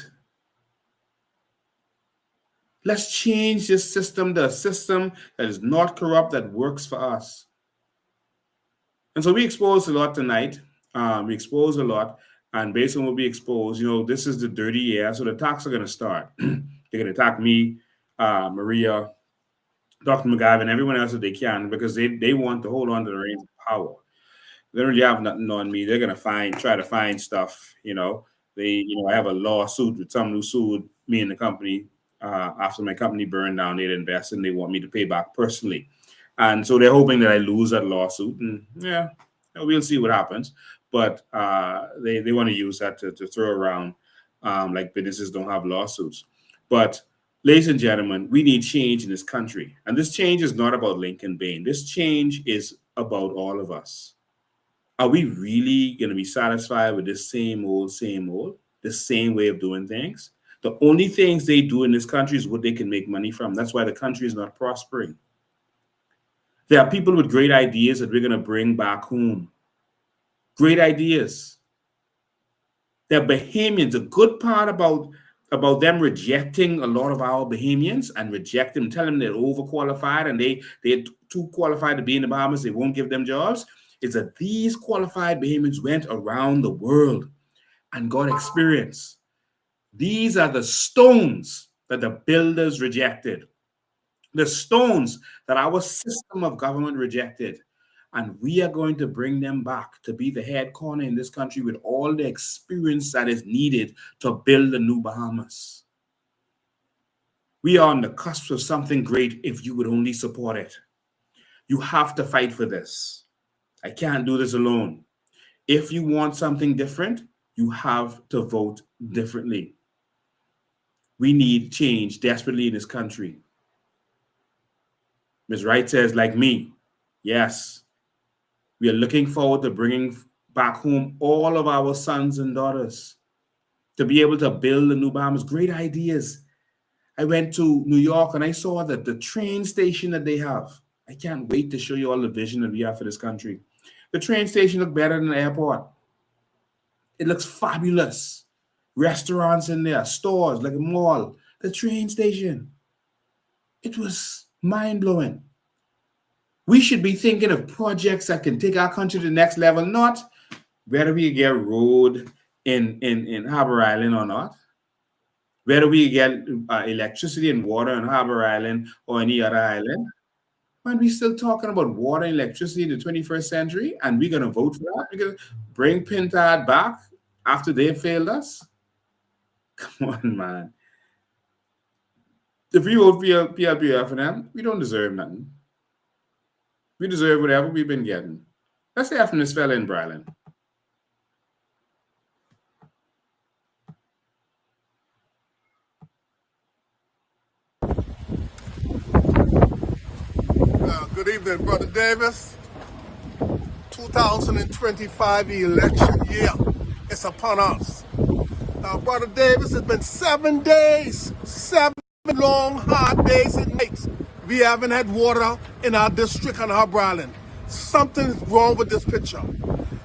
Let's change this system, the system that is not corrupt, that works for us. And so we exposed a lot tonight. We exposed a lot. And based on what we exposed, this is the dirty year. So the attacks are going to start. They're going to attack me, Maria, Dr. McGavin, everyone else that they can, because they want to hold on to the reins of power. They don't really have nothing on me. They're going to try to find stuff. I have a lawsuit with someone who sued me and the company after my company burned down. They'd invest and they want me to pay back personally. And so they're hoping that I lose that lawsuit. And yeah, we'll see what happens. But they want to use that to throw around like businesses don't have lawsuits. But ladies and gentlemen, we need change in this country. And this change is not about Lincoln Bain. This change is about all of us. Are we really going to be satisfied with this same old, the same way of doing things? The only things they do in this country is what they can make money from. That's why the country is not prospering. There are people with great ideas that we're going to bring back home. Great ideas. The Bahamians, a good part about them rejecting a lot of our Bahamians and reject them, tell them they're overqualified and they're too qualified to be in the Bahamas, they won't give them jobs, is that these qualified Bahamians went around the world and got experience. These are the stones that the builders rejected, the stones that our system of government rejected. And we are going to bring them back to be the head corner in this country with all the experience that is needed to build a new Bahamas. We are on the cusp of something great if you would only support it. You have to fight for this. I can't do this alone. If you want something different, you have to vote differently. We need change desperately in this country. Ms. Wright says, like me, yes, we are looking forward to bringing back home all of our sons and daughters to be able to build the new Bahamas. Great ideas. I went to New York and I saw that the train station that they have. I can't wait to show you all the vision that we have for this country. The train station looks better than the airport. It looks fabulous. Restaurants in there, stores like a mall, the train station. It was mind-blowing. We should be thinking of projects that can take our country to the next level, not whether we get road in Harbor Island or not, whether we get electricity and water in Harbor Island or any other island. And we're still talking about water and electricity in the 21st century, and we're going to vote for that? We're going to bring Pintard back after they failed us? Come on, man. If we vote for PLPF for them, we don't deserve nothing. We deserve whatever we've been getting. Let's hear from this fella in Bryland. Good evening, Brother Davis. 2025 election year is upon us. Now, Brother Davis, it's been 7 days, 7 long, hard days and nights. We haven't had water in our district on Harbor Island. Something's wrong with this picture.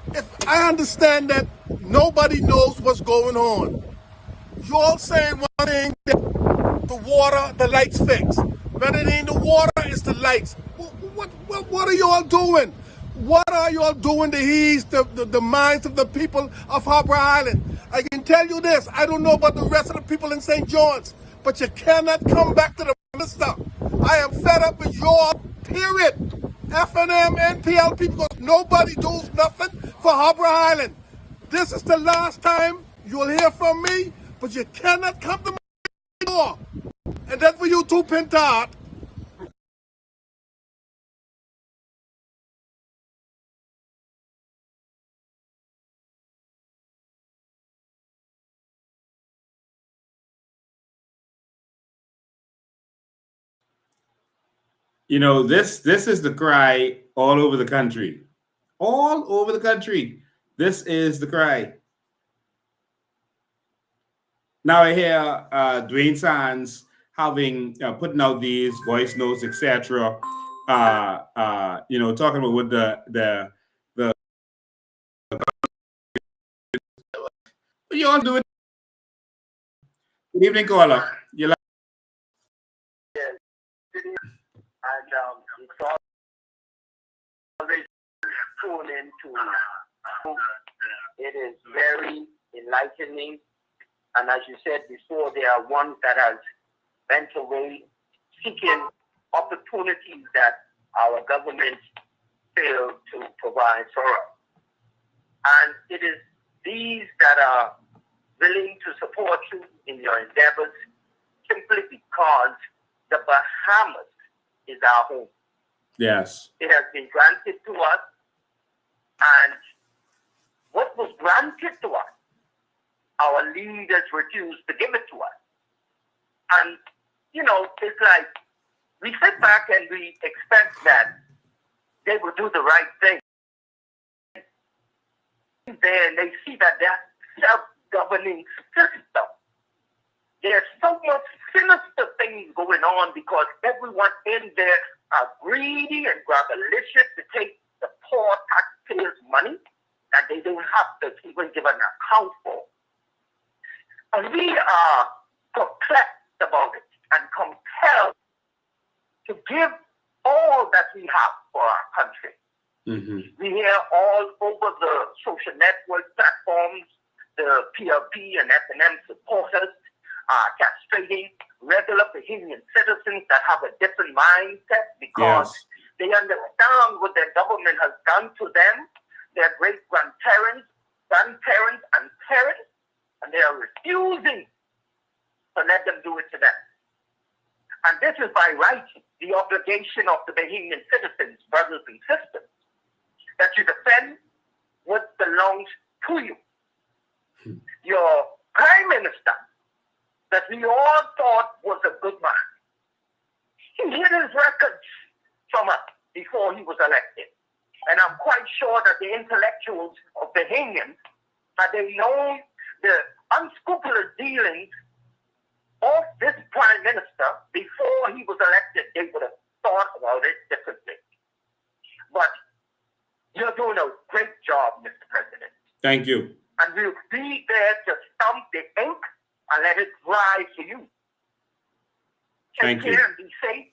If I understand that nobody knows what's going on. You all saying one thing, that the water, the lights fix. But it ain't the water, it's the lights. What are you all doing? What are you all doing to ease the minds of the people of Harbor Island? I can tell you this, I don't know about the rest of the people in St. John's, but you cannot come back to the minister. I am fed up with you all, period. FNM, NPL people, nobody does nothing for Harbor Island. This is the last time you'll hear from me, but you cannot come to my door. And that's for you too, Pintard. You know, this is the cry all over the country. All over the country. This is the cry. Now I hear Dwayne Sands having putting out these voice notes, etc. You know, talking about what the what you all doing. Good evening, caller. You like and it's always tuned into. It is very enlightening, and as you said before, there are ones that has went away seeking opportunities that our government failed to provide for us. And it is these that are willing to support you in your endeavors simply because the Bahamas is our home. yes. It has been granted to us, and what was granted to us, our leaders refused to give it to us. And, you know, it's like we sit back and we expect that they will do the right thing. Then they see that they're self-governing system. There's so much sinister things going on because everyone in there are greedy and grabalicious to take the poor taxpayers' money that they don't have to even give an account for. And we are perplexed about it and compelled to give all that we have for our country. Mm-hmm. We hear all over the social network platforms, the PLP and FNM supporters castrating regular Bahamian citizens that have a different mindset because they understand what their government has done to them, their great-grandparents, grandparents, and parents, and they are refusing to let them do it to them. And this is by right the obligation of the Bahamian citizens, brothers and sisters, that you defend what belongs to you. Your prime minister, that we all thought was a good man, he hid his records from us before he was elected. And I'm quite sure that the intellectuals of Bahamians, had they known the unscrupulous dealings of this prime minister before he was elected, they would have thought about it differently. But you're doing a great job, Mr. President. Thank you. And we'll be there to stamp the ink and let it dry for you. Take Thank you. care and be safe.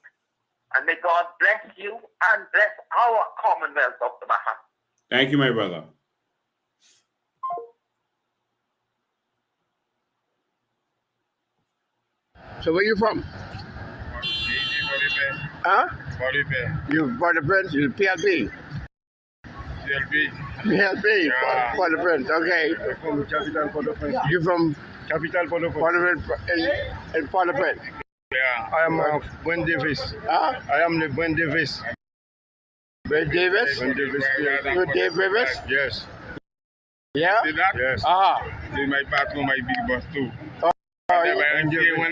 And may God bless you and bless our Commonwealth of the Bahamas. Thank you, my brother. So where you from? Huh? You Port-au-Prince? You PLP? PLP? Yeah. Port-au-Prince, okay. From capital Port-au-Prince. You from Capital Port-au-Prince. Port-au-Prince in Port-au-Prince? Yeah. I am Gwen Davis. Huh? I am the Gwen Davis. Brett Davis? Gwen Davis. You Dave Rivers? Yes. Yeah? See that? Yes. Ah. This is my partner, my big boss too. Oh, One day. I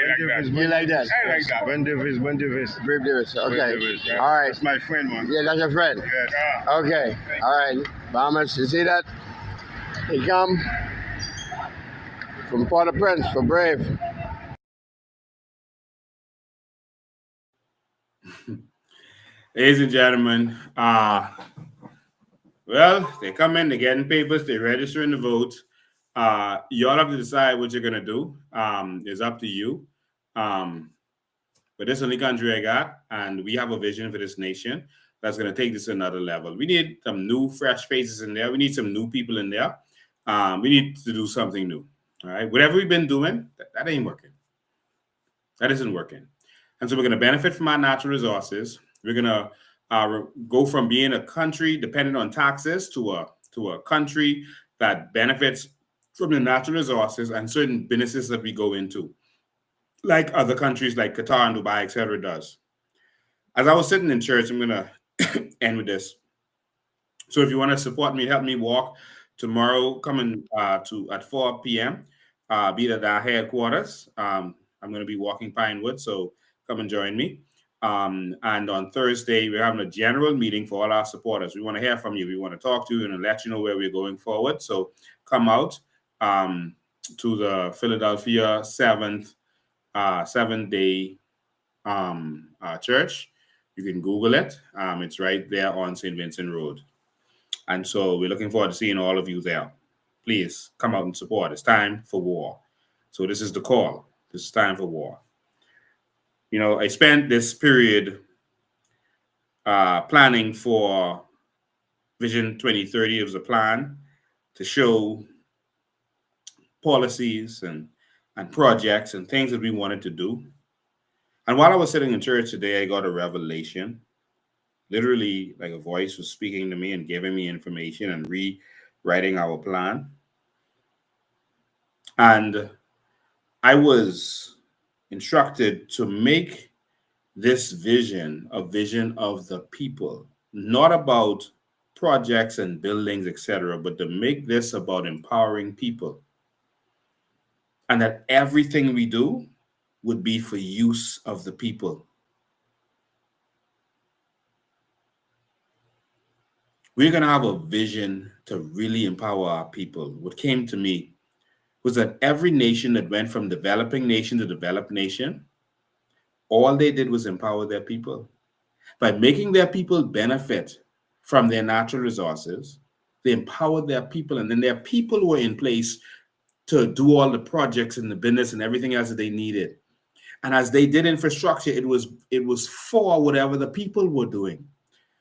like that. you like that? I like that. Gwen Davis. Brett Davis, okay. Gwen Davis, yeah. All right. That's my friend, man. Yeah, that's your friend? Yes. Okay. All right. Bahamas, you see that? He come from Port-au-Prince for Brave. Ladies and gentlemen, well, they come in, they're getting papers, they're registering to vote. You all have to decide what you're going to do. It's up to you. But this is the only country I got, and we have a vision for this nation that's going to take this to another level. We need some new, fresh faces in there. We need some new people in there. We need to do something new. All right? Whatever we've been doing, that ain't working. That isn't working. And so we're going to benefit from our natural resources. We're going to go from being a country dependent on taxes to a country that benefits from the natural resources and certain businesses that we go into, like other countries like Qatar and Dubai, etc. does. As I was sitting in church, I'm going to end with this. So if you want to support me, help me walk tomorrow, coming at 4 p.m., be at our headquarters. I'm going to be walking Pinewood, so come and join me. And on Thursday, we're having a general meeting for all our supporters. We want to hear from you. We want to talk to you and let you know where we're going forward. So come out to the Philadelphia seventh-day church. You can Google it. It's right there on St. Vincent Road. And so we're looking forward to seeing all of you there. Please come out and support. It's time for war. So this is the call. This is time for war. You know, I spent this period planning for Vision 2030. It was a plan to show policies and projects and things that we wanted to do. And while I was sitting in church today, I got a revelation. Literally, like a voice was speaking to me and giving me information and rewriting our plan. And I was instructed to make this vision a vision of the people, not about projects and buildings, etc., but to make this about empowering people. And that everything we do would be for use of the people. We're going to have a vision to really empower our people. What came to me was that every nation that went from developing nation to developed nation, all they did was empower their people by making their people benefit from their natural resources. They empowered their people, and then their people were in place to do all the projects and the business and everything else that they needed. And as they did infrastructure, it was for whatever the people were doing,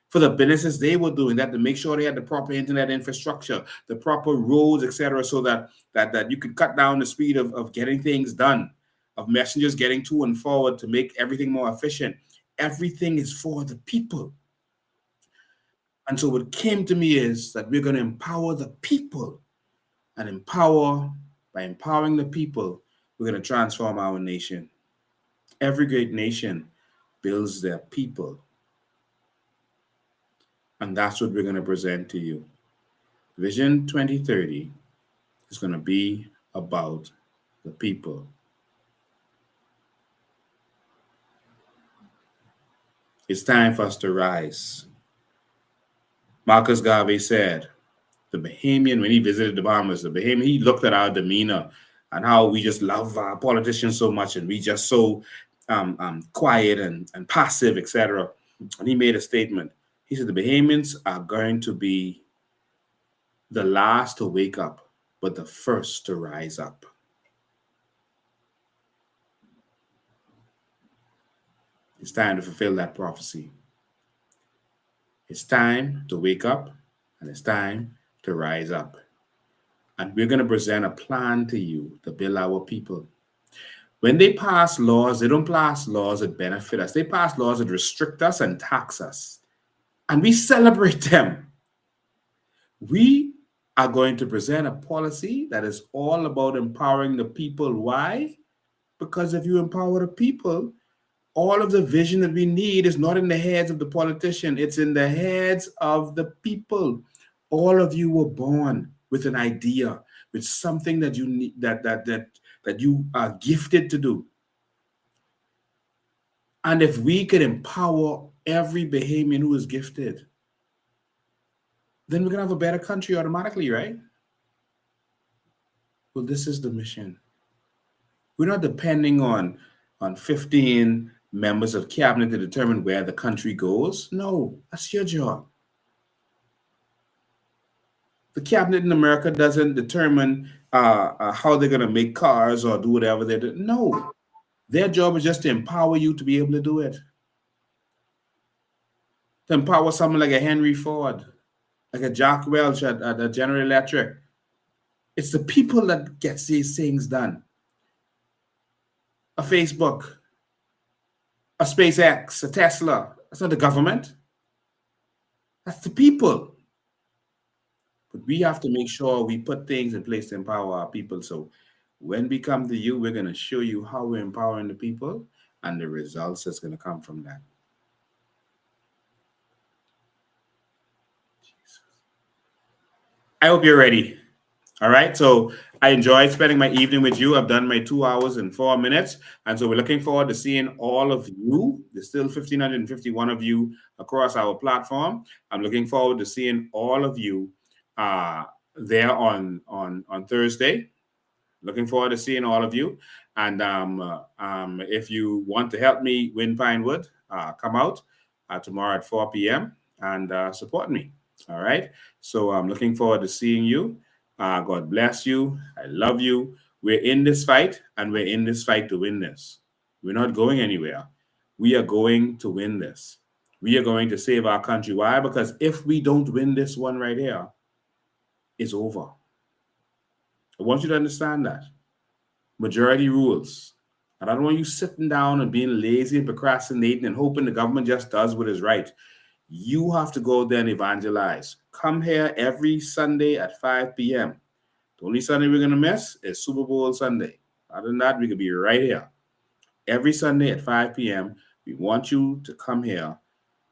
for the businesses they were doing that, to make sure they had the proper internet infrastructure, the proper roads, etc., so that you could cut down the speed of getting things done, of messengers getting to and forward, to make everything more efficient. Everything is for the people. And so what came to me is that we're going to empower the people, and by empowering the people, we're going to transform our nation. Every great nation builds their people. And that's what we're going to present to you. Vision 2030 is going to be about the people. It's time for us to rise. Marcus Garvey said, the Bahamian, when he visited the Bahamas, the Bahamian, he looked at our demeanor and how we just love our politicians so much, and we just so quiet and passive, etc. And he made a statement. He said, the Bahamians are going to be the last to wake up, but the first to rise up. It's time to fulfill that prophecy. It's time to wake up, and it's time to rise up. And we're going to present a plan to you to build our people. When they pass laws, they don't pass laws that benefit us. They pass laws that restrict us and tax us. And we celebrate them. We are going to present a policy that is all about empowering the people. Why? Because if you empower the people, all of the vision that we need is not in the heads of the politician. It's in the heads of the people. All of you were born with an idea, with something that you need, that you are gifted to do. And if we could empower every Bahamian who is gifted, then we're going to have a better country automatically, right? Well, this is the mission. We're not depending on 15 members of cabinet to determine where the country goes. No, that's your job. The cabinet in America doesn't determine how they're going to make cars or do whatever they do. No, their job is just to empower you to be able to do it. To empower someone like a Henry Ford, like a Jack Welch at General Electric. It's the people that gets these things done. A Facebook, a SpaceX, a Tesla. That's not the government. That's the people. But we have to make sure we put things in place to empower our people. So when we come to you, we're going to show you how we're empowering the people and the results that's going to come from that. Jesus. I hope you're ready. All right. So I enjoyed spending my evening with you. I've done my 2 hours and 4 minutes. And so we're looking forward to seeing all of you. There's still 1,551 of you across our platform. I'm looking forward to seeing all of you there on Thursday. Looking forward to seeing all of you. And if you want to help me win Pinewood, come out tomorrow at 4 p.m. and support me. All right. So I'm looking forward to seeing you. God bless you. I love you. We're in this fight, and we're in this fight to win this. We're not going anywhere. We are going to win this. We are going to save our country. Why? Because if we don't win this one right here, it's over. I want you to understand that. Majority rules. And I don't want you sitting down and being lazy and procrastinating and hoping the government just does what is right. You have to go there and evangelize. Come here every Sunday at 5 p.m. The only Sunday we're going to miss is Super Bowl Sunday. Other than that, we could be right here. Every Sunday at 5 p.m., we want you to come here,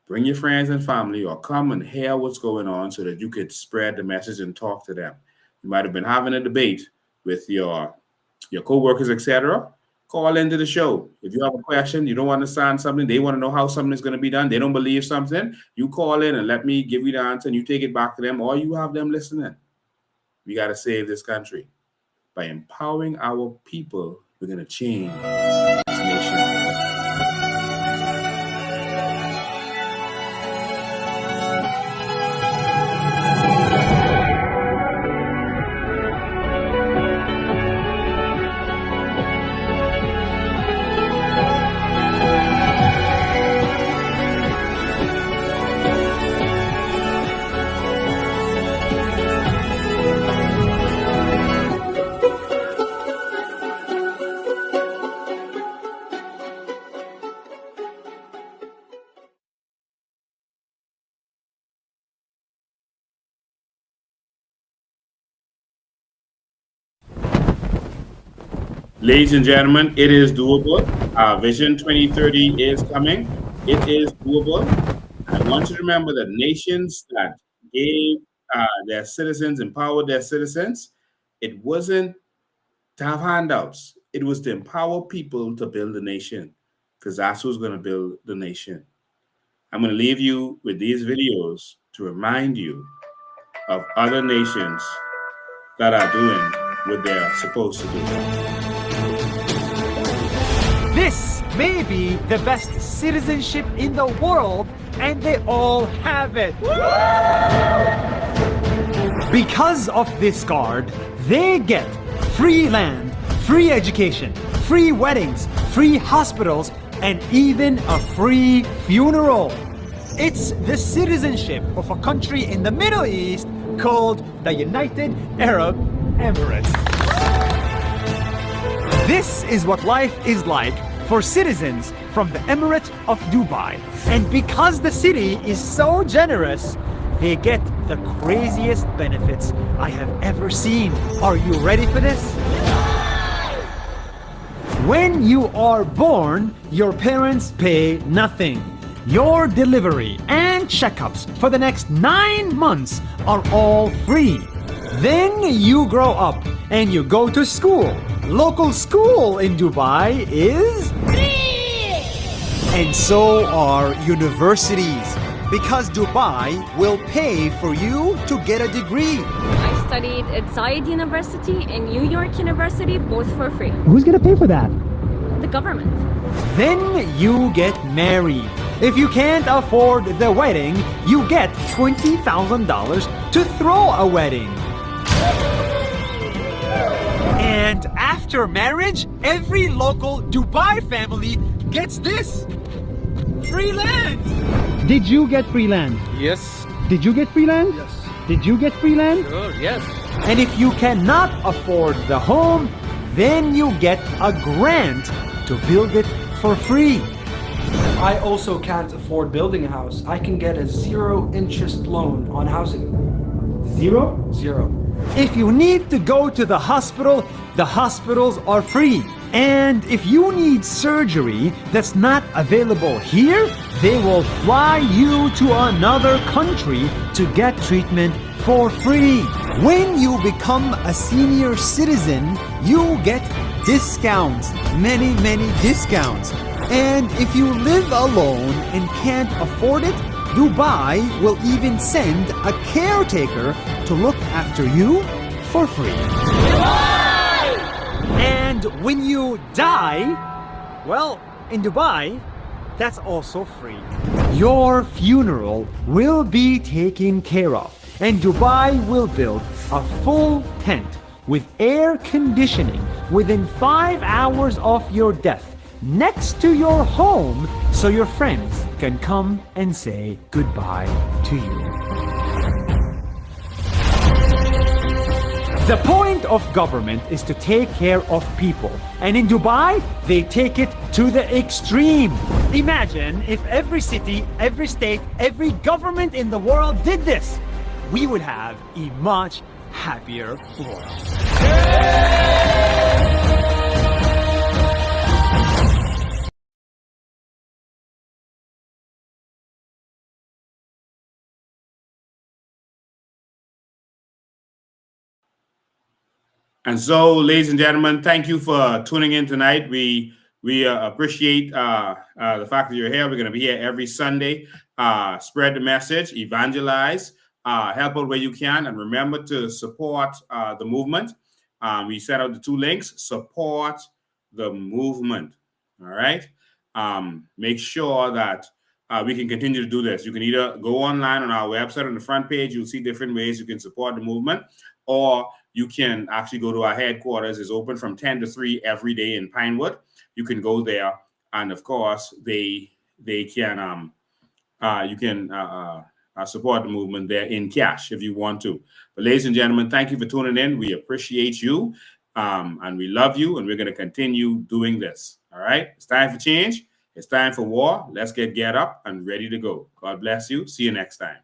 bring your friends and family, or come and hear what's going on so that you could spread the message and talk to them. You might have been having a debate with your co-workers, etc. Call into the show. If you have a question, you don't understand something, they want to know how something is going to be done, they don't believe something, you call in and let me give you the answer and you take it back to them, or you have them listening. We got to save this country. By empowering our people, we're going to change this nation. Ladies and gentlemen, it is doable. Vision 2030 is coming. It is doable. I want you to remember that nations that gave their citizens, empowered their citizens, it wasn't to have handouts. It was to empower people to build a nation, because that's who's going to build the nation. I'm going to leave you with these videos to remind you of other nations that are doing what they're supposed to do. This may be the best citizenship in the world, and they all have it. Because of this card, they get free land, free education, free weddings, free hospitals, and even a free funeral. It's the citizenship of a country in the Middle East called the United Arab Emirates. This is what life is like for citizens from the Emirate of Dubai. And because the city is so generous, they get the craziest benefits I have ever seen. Are you ready for this? When you are born, your parents pay nothing. Your delivery and checkups for the next 9 months are all free. Then you grow up and you go to school. Local school in Dubai is free! And so are universities, because Dubai will pay for you to get a degree. I studied at Zayed University and New York University, both for free. Who's gonna pay for that? The government. Then you get married. If you can't afford the wedding, you get $20,000 to throw a wedding. And after marriage, every local Dubai family gets this: free land. Did you get free land? Yes. Did you get free land? Yes. Did you get free land? Sure, yes. And if you cannot afford the home, then you get a grant to build it for free. I also can't afford building a house. I can get a 0 interest loan on housing. Zero? 0. If you need to go to the hospitals are free. And if you need surgery that's not available here, they will fly you to another country to get treatment for free. When you become a senior citizen, you get discounts, many discounts. And if you live alone and can't afford it, Dubai will even send a caretaker to look after you for free. And when you die, well, in Dubai, that's also free. Your funeral will be taken care of, and Dubai will build a full tent with air conditioning within 5 hours of your death next to your home, so your friends can come and say goodbye to you. The point of government is to take care of people. And in Dubai, they take it to the extreme. Imagine if every city, every state, every government in the world did this. We would have a much happier world. And so, ladies and gentlemen, thank you for tuning in tonight. We appreciate the fact that you're here. We're going to be here every Sunday. Spread the message, evangelize, help out where you can, and remember to support the movement. We sent out the 2 links. Support the movement. All right. Make sure that we can continue to do this. You can either go online on our website on the front page. You'll see different ways you can support the movement, or you can actually go to our headquarters. It's open from 10 to 3 every day in Pinewood. You can go there, and of course, they can you can support the movement there in cash if you want to. But ladies and gentlemen, thank you for tuning in. We appreciate you, and we love you, and we're going to continue doing this. All right, it's time for change. It's time for war. Let's get up and ready to go. God bless you. See you next time.